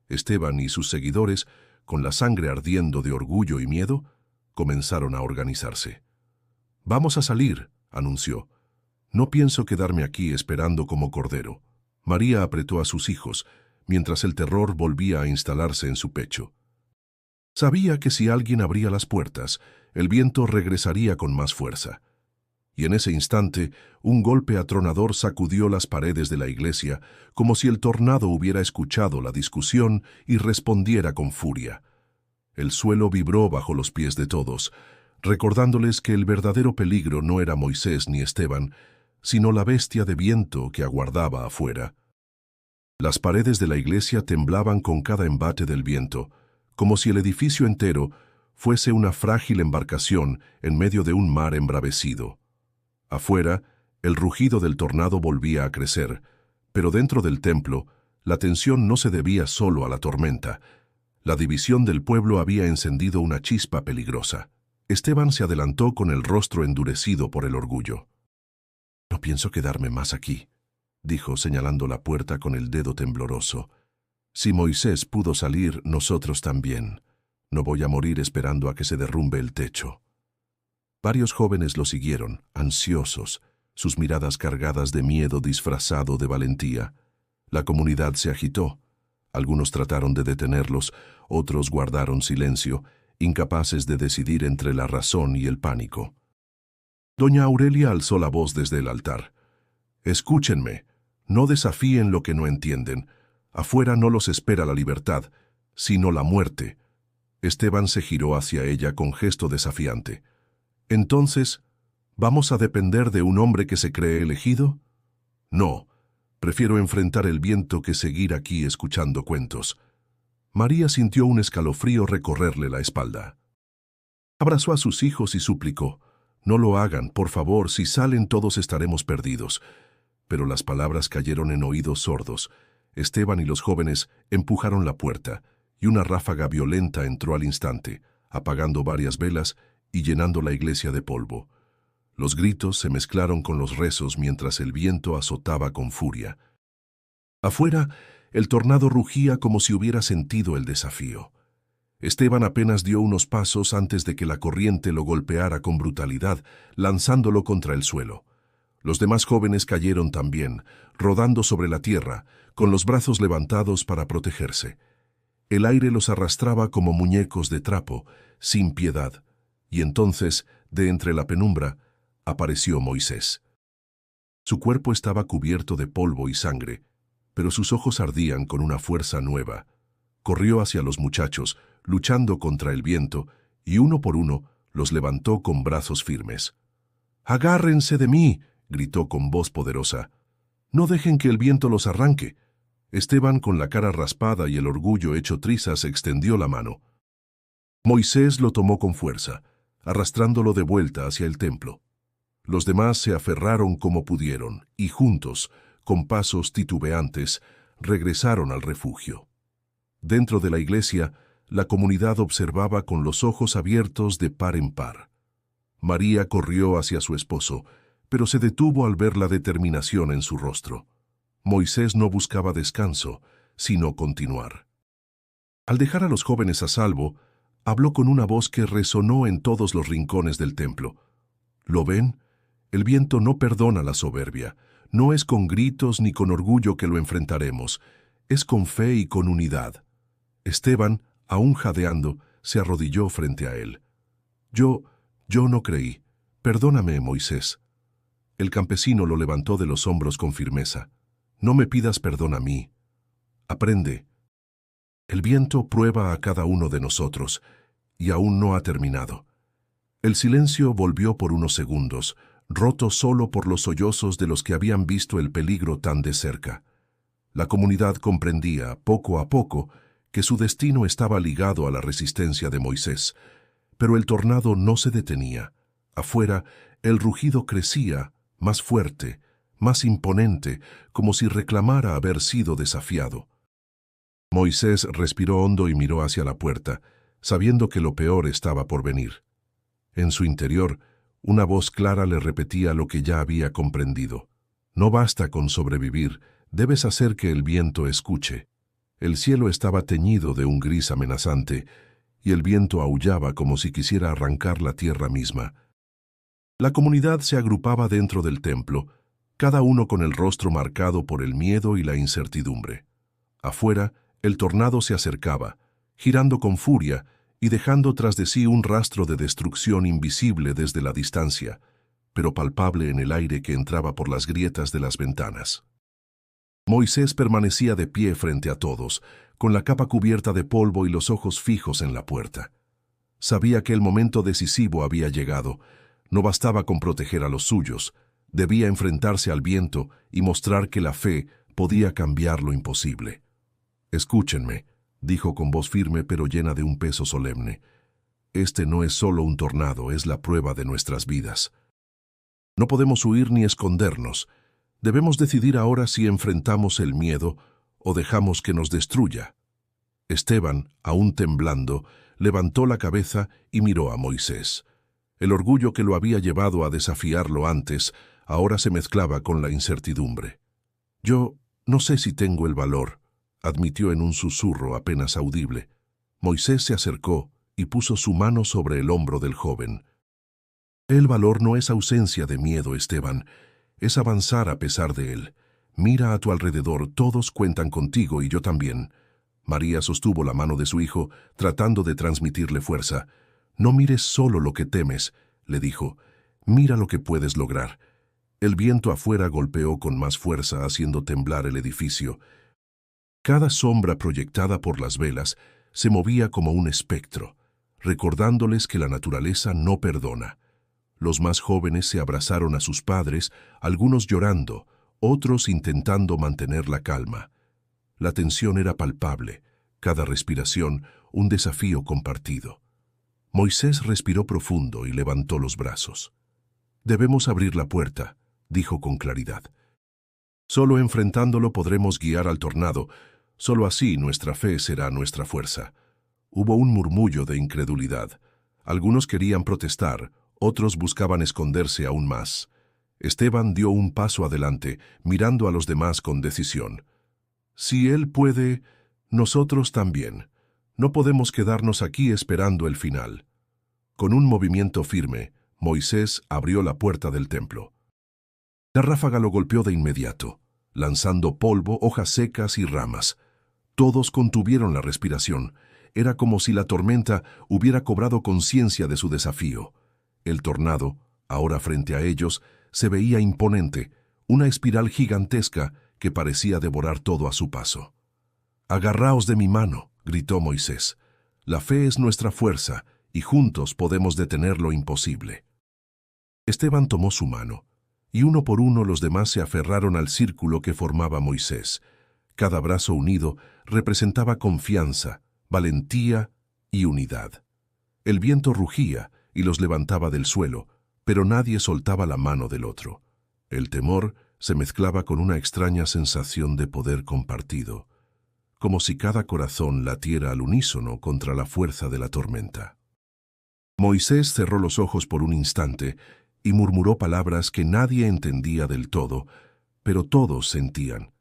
Esteban y sus seguidores, con la sangre ardiendo de orgullo y miedo, comenzaron a organizarse. «Vamos a salir», anunció. «No pienso quedarme aquí esperando como cordero». María apretó a sus hijos, mientras el terror volvía a instalarse en su pecho. Sabía que si alguien abría las puertas, el viento regresaría con más fuerza. Y en ese instante, un golpe atronador sacudió las paredes de la iglesia, como si el tornado hubiera escuchado la discusión y respondiera con furia. El suelo vibró bajo los pies de todos. recordándoles que el verdadero peligro no era Moisés ni Esteban, sino la bestia de viento que aguardaba afuera. Las paredes de la iglesia temblaban con cada embate del viento, como si el edificio entero fuese una frágil embarcación en medio de un mar embravecido. Afuera, el rugido del tornado volvía a crecer, pero dentro del templo, la tensión no se debía solo a la tormenta. La división del pueblo había encendido una chispa peligrosa. Esteban se adelantó con el rostro endurecido por el orgullo. «No pienso quedarme más aquí», dijo señalando la puerta con el dedo tembloroso. «Si Moisés pudo salir, nosotros también. No voy a morir esperando a que se derrumbe el techo». Varios jóvenes lo siguieron, ansiosos, sus miradas cargadas de miedo disfrazado de valentía. La comunidad se agitó. Algunos trataron de detenerlos, otros guardaron silencio, incapaces de decidir entre la razón y el pánico. Doña Aurelia alzó la voz desde el altar. «Escúchenme, no desafíen lo que no entienden. Afuera no los espera la libertad, sino la muerte». Esteban se giró hacia ella con gesto desafiante. «Entonces, ¿vamos a depender de un hombre que se cree elegido? No, prefiero enfrentar el viento que seguir aquí escuchando cuentos». María sintió un escalofrío recorrerle la espalda. Abrazó a sus hijos y suplicó: «No lo hagan, por favor, si salen todos estaremos perdidos». Pero las palabras cayeron en oídos sordos. Esteban y los jóvenes empujaron la puerta, y una ráfaga violenta entró al instante, apagando varias velas y llenando la iglesia de polvo. Los gritos se mezclaron con los rezos mientras el viento azotaba con furia. Afuera, el tornado rugía como si hubiera sentido el desafío. Esteban apenas dio unos pasos antes de que la corriente lo golpeara con brutalidad, lanzándolo contra el suelo. Los demás jóvenes cayeron también, rodando sobre la tierra, con los brazos levantados para protegerse. El aire los arrastraba como muñecos de trapo, sin piedad, y entonces, de entre la penumbra, apareció Moisés. Su cuerpo estaba cubierto de polvo y sangre, pero sus ojos ardían con una fuerza nueva. Corrió hacia los muchachos, luchando contra el viento, y uno por uno los levantó con brazos firmes. «¡Agárrense de mí!», gritó con voz poderosa. «No dejen que el viento los arranque». Esteban, con la cara raspada y el orgullo hecho trizas, extendió la mano. Moisés lo tomó con fuerza, arrastrándolo de vuelta hacia el templo. Los demás se aferraron como pudieron, y juntos, con pasos titubeantes, regresaron al refugio. Dentro de la iglesia, la comunidad observaba con los ojos abiertos de par en par. María corrió hacia su esposo, pero se detuvo al ver la determinación en su rostro. Moisés no buscaba descanso, sino continuar. Al dejar a los jóvenes a salvo, habló con una voz que resonó en todos los rincones del templo. «¿Lo ven? El viento no perdona la soberbia. No es con gritos ni con orgullo que lo enfrentaremos. Es con fe y con unidad». Esteban, aún jadeando, se arrodilló frente a él. Yo no creí. Perdóname, Moisés». El campesino lo levantó de los hombros con firmeza. «No me pidas perdón a mí. Aprende. El viento prueba a cada uno de nosotros, y aún no ha terminado». El silencio volvió por unos segundos, roto solo por los sollozos de los que habían visto el peligro tan de cerca. La comunidad comprendía, poco a poco, que su destino estaba ligado a la resistencia de Moisés, pero el tornado no se detenía. Afuera, el rugido crecía, más fuerte, más imponente, como si reclamara haber sido desafiado. Moisés respiró hondo y miró hacia la puerta, sabiendo que lo peor estaba por venir. En su interior, una voz clara le repetía lo que ya había comprendido. No basta con sobrevivir, debes hacer que el viento escuche. El cielo estaba teñido de un gris amenazante, y el viento aullaba como si quisiera arrancar la tierra misma. La comunidad se agrupaba dentro del templo, cada uno con el rostro marcado por el miedo y la incertidumbre. Afuera, el tornado se acercaba, girando con furia y dejando tras de sí un rastro de destrucción invisible desde la distancia, pero palpable en el aire que entraba por las grietas de las ventanas. Moisés permanecía de pie frente a todos, con la capa cubierta de polvo y los ojos fijos en la puerta. Sabía que el momento decisivo había llegado. No bastaba con proteger a los suyos. Debía enfrentarse al viento y mostrar que la fe podía cambiar lo imposible. «Escúchenme», dijo con voz firme pero llena de un peso solemne. «Este no es solo un tornado, es la prueba de nuestras vidas. No podemos huir ni escondernos. Debemos decidir ahora si enfrentamos el miedo o dejamos que nos destruya». Esteban, aún temblando, levantó la cabeza y miró a Moisés. El orgullo que lo había llevado a desafiarlo antes ahora se mezclaba con la incertidumbre. «Yo no sé si tengo el valor», admitió en un susurro apenas audible. Moisés se acercó y puso su mano sobre el hombro del joven. «El valor no es ausencia de miedo, Esteban, es avanzar a pesar de él. Mira a tu alrededor, todos cuentan contigo y yo también». María sostuvo la mano de su hijo, tratando de transmitirle fuerza. «No mires solo lo que temes», le dijo. «Mira lo que puedes lograr». El viento afuera golpeó con más fuerza, haciendo temblar el edificio. Cada sombra proyectada por las velas se movía como un espectro, recordándoles que la naturaleza no perdona. Los más jóvenes se abrazaron a sus padres, algunos llorando, otros intentando mantener la calma. La tensión era palpable, cada respiración un desafío compartido. Moisés respiró profundo y levantó los brazos. «Debemos abrir la puerta», dijo con claridad. «Solo enfrentándolo podremos guiar al tornado, solo así nuestra fe será nuestra fuerza». Hubo un murmullo de incredulidad. Algunos querían protestar, otros buscaban esconderse aún más. Esteban dio un paso adelante, mirando a los demás con decisión. «Si él puede, nosotros también. No podemos quedarnos aquí esperando el final». Con un movimiento firme, Moisés abrió la puerta del templo. La ráfaga lo golpeó de inmediato, lanzando polvo, hojas secas y ramas. Todos contuvieron la respiración. Era como si la tormenta hubiera cobrado conciencia de su desafío. El tornado, ahora frente a ellos, se veía imponente, una espiral gigantesca que parecía devorar todo a su paso. «Agarraos de mi mano», gritó Moisés. «La fe es nuestra fuerza, y juntos podemos detener lo imposible». Esteban tomó su mano, y uno por uno los demás se aferraron al círculo que formaba Moisés. Cada brazo unido representaba confianza, valentía y unidad. El viento rugía y los levantaba del suelo, pero nadie soltaba la mano del otro. El temor se mezclaba con una extraña sensación de poder compartido, como si cada corazón latiera al unísono contra la fuerza de la tormenta. Moisés cerró los ojos por un instante y murmuró palabras que nadie entendía del todo, pero todos sentían.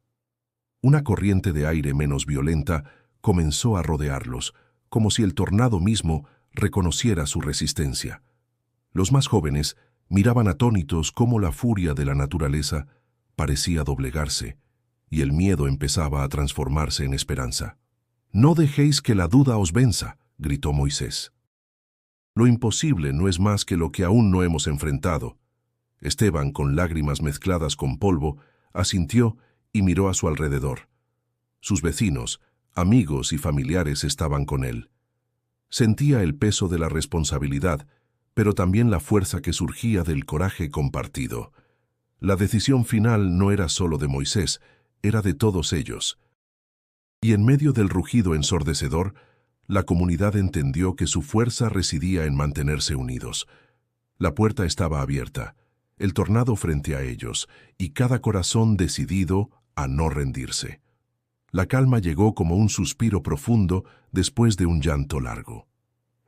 Una corriente de aire menos violenta comenzó a rodearlos, como si el tornado mismo reconociera su resistencia. Los más jóvenes miraban atónitos cómo la furia de la naturaleza parecía doblegarse, y el miedo empezaba a transformarse en esperanza. «No dejéis que la duda os venza», gritó Moisés. «Lo imposible no es más que lo que aún no hemos enfrentado». Esteban, con lágrimas mezcladas con polvo, asintió y miró a su alrededor. Sus vecinos, amigos y familiares estaban con él. Sentía el peso de la responsabilidad, pero también la fuerza que surgía del coraje compartido. La decisión final no era solo de Moisés, era de todos ellos. Y en medio del rugido ensordecedor, la comunidad entendió que su fuerza residía en mantenerse unidos. La puerta estaba abierta, el tornado frente a ellos, y cada corazón decidido a no rendirse. La calma llegó como un suspiro profundo después de un llanto largo.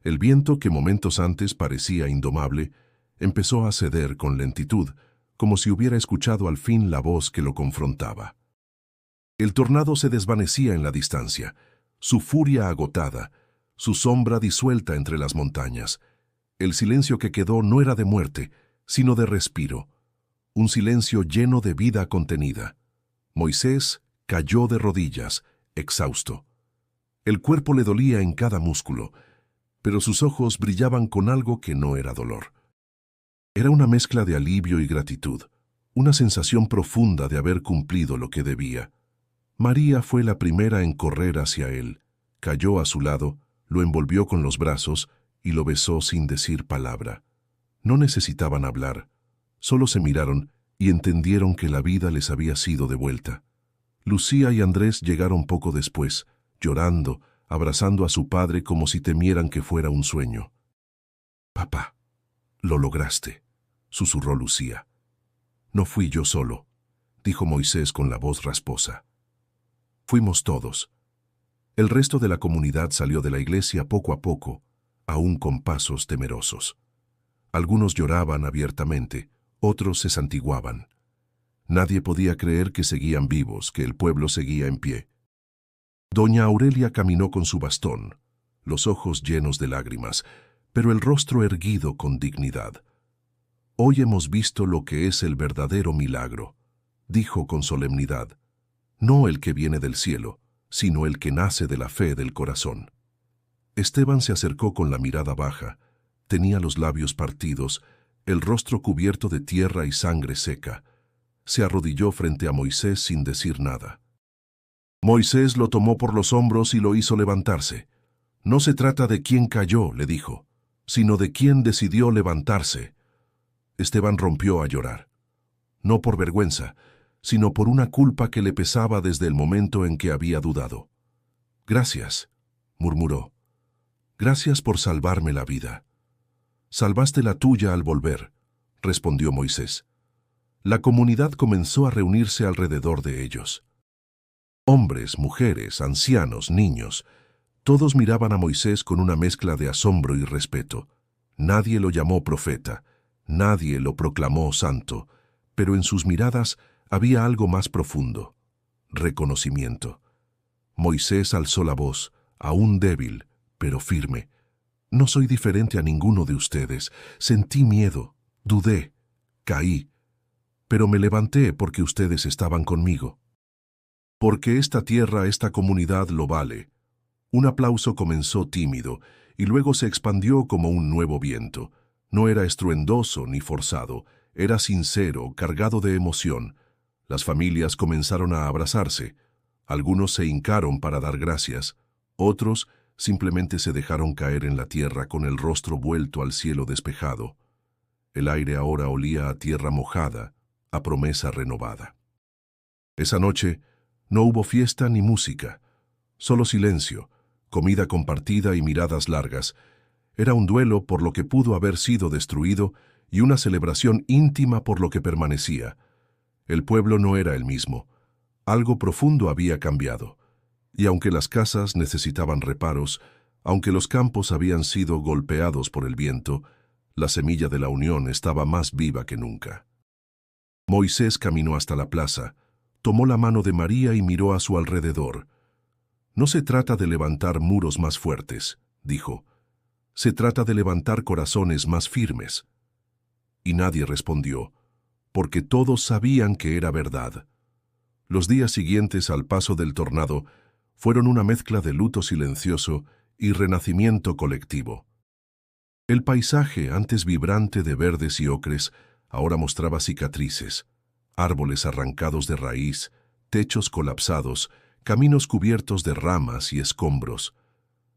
El viento, que momentos antes parecía indomable, empezó a ceder con lentitud, como si hubiera escuchado al fin la voz que lo confrontaba. El tornado se desvanecía en la distancia, su furia agotada, su sombra disuelta entre las montañas. El silencio que quedó no era de muerte, sino de respiro, un silencio lleno de vida contenida. Moisés cayó de rodillas, exhausto. El cuerpo le dolía en cada músculo, pero sus ojos brillaban con algo que no era dolor. Era una mezcla de alivio y gratitud, una sensación profunda de haber cumplido lo que debía. María fue la primera en correr hacia él, cayó a su lado, lo envolvió con los brazos y lo besó sin decir palabra. No necesitaban hablar, solo se miraron y entendieron que la vida les había sido devuelta. Lucía y Andrés llegaron poco después, llorando, abrazando a su padre como si temieran que fuera un sueño. «Papá, lo lograste», susurró Lucía. «No fui yo solo», dijo Moisés con la voz rasposa. «Fuimos todos». El resto de la comunidad salió de la iglesia poco a poco, aún con pasos temerosos. Algunos lloraban abiertamente, otros se santiguaban. Nadie podía creer que seguían vivos, que el pueblo seguía en pie. Doña Aurelia caminó con su bastón, los ojos llenos de lágrimas, pero el rostro erguido con dignidad. «Hoy hemos visto lo que es el verdadero milagro», dijo con solemnidad, «no el que viene del cielo, sino el que nace de la fe del corazón». Esteban se acercó con la mirada baja, tenía los labios partidos, el rostro cubierto de tierra y sangre seca. Se arrodilló frente a Moisés sin decir nada. Moisés lo tomó por los hombros y lo hizo levantarse. «No se trata de quién cayó», le dijo, «sino de quién decidió levantarse». Esteban rompió a llorar. No por vergüenza, sino por una culpa que le pesaba desde el momento en que había dudado. «Gracias», murmuró. «Gracias por salvarme la vida». «Salvaste la tuya al volver», respondió Moisés. La comunidad comenzó a reunirse alrededor de ellos. Hombres, mujeres, ancianos, niños, todos miraban a Moisés con una mezcla de asombro y respeto. Nadie lo llamó profeta, nadie lo proclamó santo, pero en sus miradas había algo más profundo: reconocimiento. Moisés alzó la voz, aún débil, pero firme. «No soy diferente a ninguno de ustedes. Sentí miedo, dudé, caí, pero me levanté porque ustedes estaban conmigo. Porque esta tierra, esta comunidad lo vale». Un aplauso comenzó tímido y luego se expandió como un nuevo viento. No era estruendoso ni forzado, era sincero, cargado de emoción. Las familias comenzaron a abrazarse. Algunos se hincaron para dar gracias, otros simplemente se dejaron caer en la tierra con el rostro vuelto al cielo despejado. El aire ahora olía a tierra mojada, a promesa renovada. Esa noche no hubo fiesta ni música, solo silencio, comida compartida y miradas largas. Era un duelo por lo que pudo haber sido destruido y una celebración íntima por lo que permanecía. El pueblo no era el mismo. Algo profundo había cambiado. Y aunque las casas necesitaban reparos, aunque los campos habían sido golpeados por el viento, la semilla de la unión estaba más viva que nunca. Moisés caminó hasta la plaza, tomó la mano de María y miró a su alrededor. «No se trata de levantar muros más fuertes», dijo. «Se trata de levantar corazones más firmes». Y nadie respondió, porque todos sabían que era verdad. Los días siguientes al paso del tornado fueron una mezcla de luto silencioso y renacimiento colectivo. El paisaje, antes vibrante de verdes y ocres, ahora mostraba cicatrices, árboles arrancados de raíz, techos colapsados, caminos cubiertos de ramas y escombros.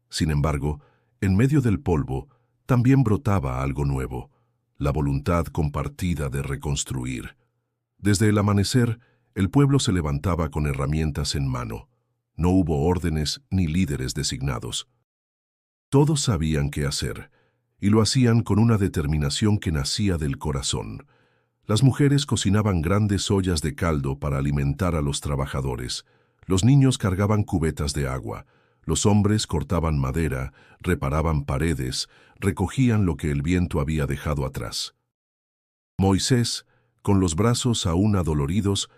Sin embargo, en medio del polvo, también brotaba algo nuevo, la voluntad compartida de reconstruir. Desde el amanecer, el pueblo se levantaba con herramientas en mano. No hubo órdenes ni líderes designados. Todos sabían qué hacer, y lo hacían con una determinación que nacía del corazón. Las mujeres cocinaban grandes ollas de caldo para alimentar a los trabajadores. Los niños cargaban cubetas de agua. Los hombres cortaban madera, reparaban paredes, recogían lo que el viento había dejado atrás. Moisés, con los brazos aún adoloridos,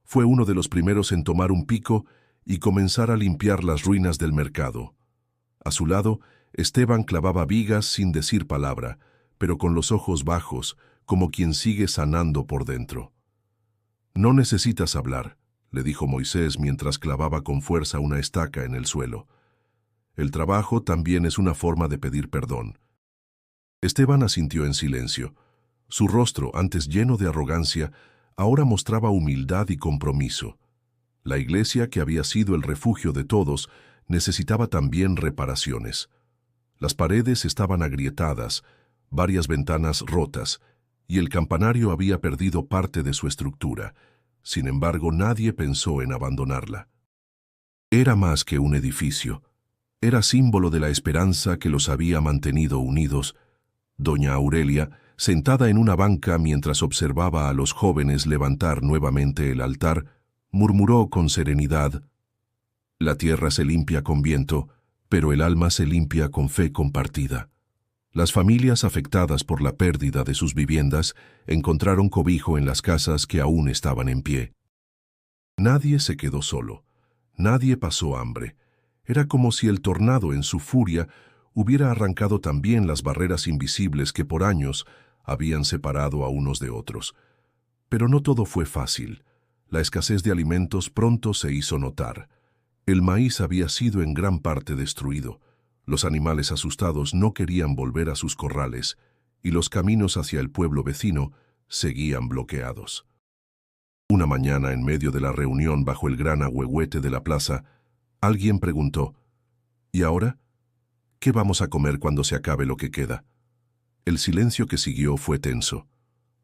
fue uno de los primeros en tomar un pico y comenzar a limpiar las ruinas del mercado. A su lado, Esteban clavaba vigas sin decir palabra, pero con los ojos bajos, como quien sigue sanando por dentro. «No necesitas hablar», le dijo Moisés mientras clavaba con fuerza una estaca en el suelo. «El trabajo también es una forma de pedir perdón». Esteban asintió en silencio. Su rostro, antes lleno de arrogancia, ahora mostraba humildad y compromiso. La iglesia, que había sido el refugio de todos, necesitaba también reparaciones. Las paredes estaban agrietadas, varias ventanas rotas, y el campanario había perdido parte de su estructura. Sin embargo, nadie pensó en abandonarla. Era más que un edificio. Era símbolo de la esperanza que los había mantenido unidos. Doña Aurelia, sentada en una banca mientras observaba a los jóvenes levantar nuevamente el altar, murmuró con serenidad: «La tierra se limpia con viento, pero el alma se limpia con fe compartida». Las familias afectadas por la pérdida de sus viviendas encontraron cobijo en las casas que aún estaban en pie. Nadie se quedó solo. Nadie pasó hambre. Era como si el tornado en su furia hubiera arrancado también las barreras invisibles que por años habían separado a unos de otros. Pero no todo fue fácil. La escasez de alimentos pronto se hizo notar. El maíz había sido en gran parte destruido. Los animales asustados no querían volver a sus corrales y los caminos hacia el pueblo vecino seguían bloqueados. Una mañana, en medio de la reunión bajo el gran ahuehuete de la plaza, alguien preguntó: «¿Y ahora? ¿Qué vamos a comer cuando se acabe lo que queda?». El silencio que siguió fue tenso.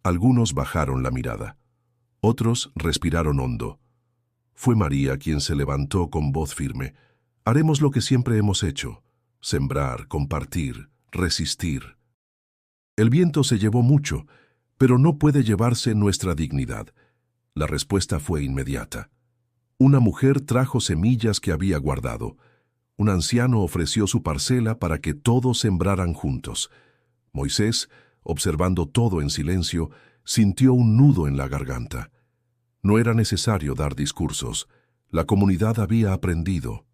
Algunos bajaron la mirada. Otros respiraron hondo. Fue María quien se levantó con voz firme: «Haremos lo que siempre hemos hecho. Sembrar, compartir, resistir». El viento se llevó mucho, pero no puede llevarse nuestra dignidad. La respuesta fue inmediata. Una mujer trajo semillas que había guardado. Un anciano ofreció su parcela para que todos sembraran juntos. Moisés, observando todo en silencio, sintió un nudo en la garganta. No era necesario dar discursos. La comunidad había aprendido.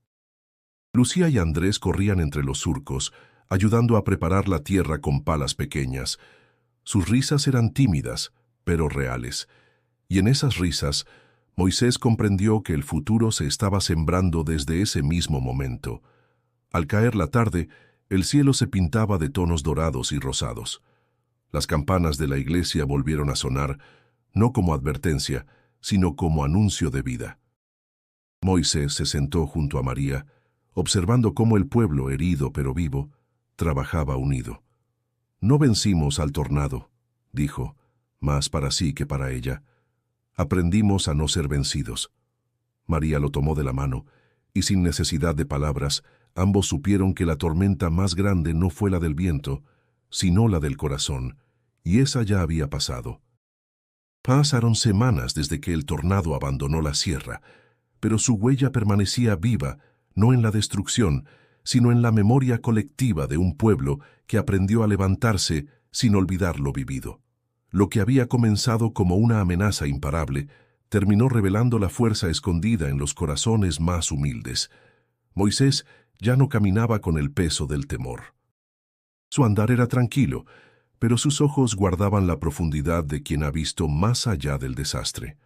Lucía y Andrés corrían entre los surcos, ayudando a preparar la tierra con palas pequeñas. Sus risas eran tímidas, pero reales. Y en esas risas, Moisés comprendió que el futuro se estaba sembrando desde ese mismo momento. Al caer la tarde, el cielo se pintaba de tonos dorados y rosados. Las campanas de la iglesia volvieron a sonar, no como advertencia, sino como anuncio de vida. Moisés se sentó junto a María, observando cómo el pueblo, herido pero vivo, trabajaba unido. «No vencimos al tornado», dijo, más para sí que para ella. «Aprendimos a no ser vencidos». María lo tomó de la mano, y sin necesidad de palabras, ambos supieron que la tormenta más grande no fue la del viento, sino la del corazón, y esa ya había pasado. Pasaron semanas desde que el tornado abandonó la sierra, pero su huella permanecía viva, no en la destrucción, sino en la memoria colectiva de un pueblo que aprendió a levantarse sin olvidar lo vivido. Lo que había comenzado como una amenaza imparable terminó revelando la fuerza escondida en los corazones más humildes. Moisés ya no caminaba con el peso del temor. Su andar era tranquilo, pero sus ojos guardaban la profundidad de quien ha visto más allá del desastre.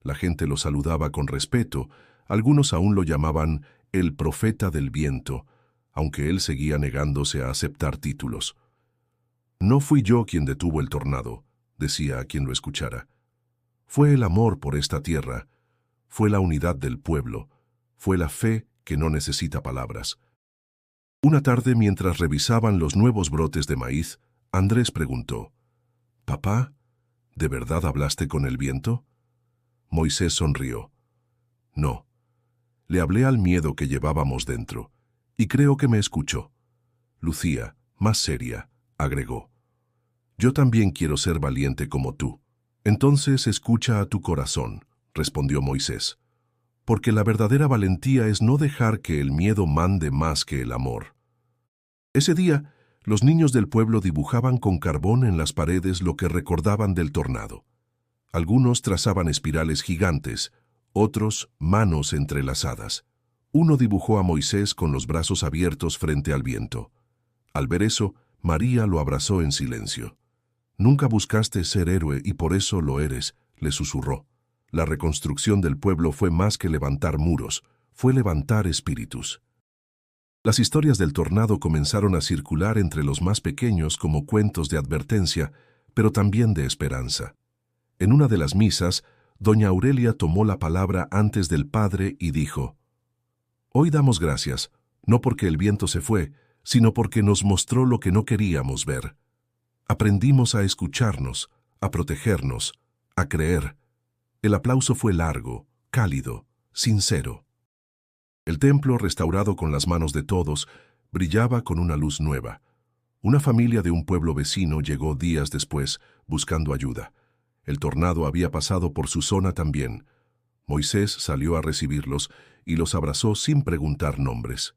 La gente lo saludaba con respeto, algunos aún lo llamaban el profeta del viento, aunque él seguía negándose a aceptar títulos. «No fui yo quien detuvo el tornado», decía a quien lo escuchara. «Fue el amor por esta tierra, fue la unidad del pueblo, fue la fe que no necesita palabras». Una tarde, mientras revisaban los nuevos brotes de maíz, Andrés preguntó: «Papá, ¿de verdad hablaste con el viento?». Moisés sonrió. «No. Le hablé al miedo que llevábamos dentro, y creo que me escuchó». Lucía, más seria, agregó: «Yo también quiero ser valiente como tú». «Entonces escucha a tu corazón», respondió Moisés, «porque la verdadera valentía es no dejar que el miedo mande más que el amor». Ese día, los niños del pueblo dibujaban con carbón en las paredes lo que recordaban del tornado. Algunos trazaban espirales gigantes, otros manos entrelazadas. Uno dibujó a Moisés con los brazos abiertos frente al viento. Al ver eso, María lo abrazó en silencio. «Nunca buscaste ser héroe y por eso lo eres», le susurró. La reconstrucción del pueblo fue más que levantar muros, fue levantar espíritus. Las historias del tornado comenzaron a circular entre los más pequeños como cuentos de advertencia, pero también de esperanza. En una de las misas, doña Aurelia tomó la palabra antes del padre y dijo: «Hoy damos gracias, no porque el viento se fue, sino porque nos mostró lo que no queríamos ver. Aprendimos a escucharnos, a protegernos, a creer. El aplauso fue largo, cálido, sincero. El templo, restaurado con las manos de todos, brillaba con una luz nueva. Una familia de un pueblo vecino llegó días después, buscando ayuda. El tornado había pasado por su zona también. Moisés salió a recibirlos y los abrazó sin preguntar nombres.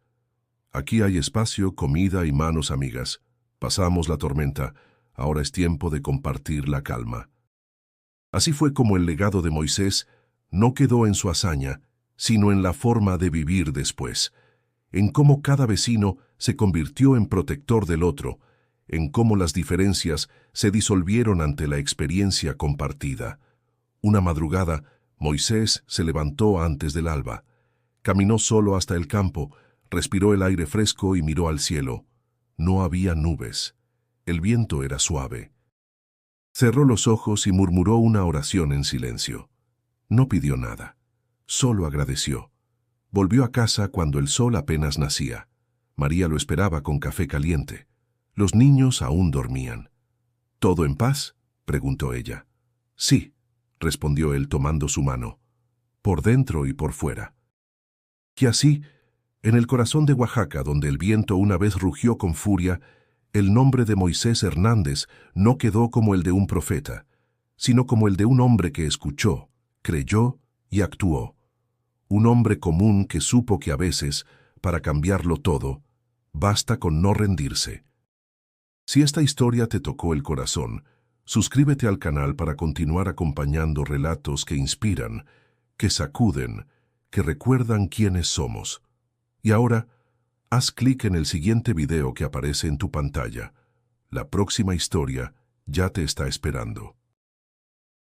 Aquí hay espacio, comida y manos amigas. Pasamos la tormenta, ahora es tiempo de compartir la calma. Así fue como el legado de Moisés no quedó en su hazaña, sino en la forma de vivir después, en cómo cada vecino se convirtió en protector del otro, en cómo las diferencias se disolvieron ante la experiencia compartida. Una madrugada, Moisés se levantó antes del alba. Caminó solo hasta el campo, respiró el aire fresco y miró al cielo. No había nubes. El viento era suave. Cerró los ojos y murmuró una oración en silencio. No pidió nada, solo agradeció. Volvió a casa cuando el sol apenas nacía. María lo esperaba con café caliente. Los niños aún dormían. ¿Todo en paz?, preguntó ella. Sí, respondió él tomando su mano, por dentro y por fuera. Y así, en el corazón de Oaxaca, donde el viento una vez rugió con furia, el nombre de Moisés Hernández no quedó como el de un profeta, sino como el de un hombre que escuchó, creyó y actuó. Un hombre común que supo que a veces, para cambiarlo todo, basta con no rendirse. Si esta historia te tocó el corazón, suscríbete al canal para continuar acompañando relatos que inspiran, que sacuden, que recuerdan quiénes somos. Y ahora, haz clic en el siguiente video que aparece en tu pantalla. La próxima historia ya te está esperando.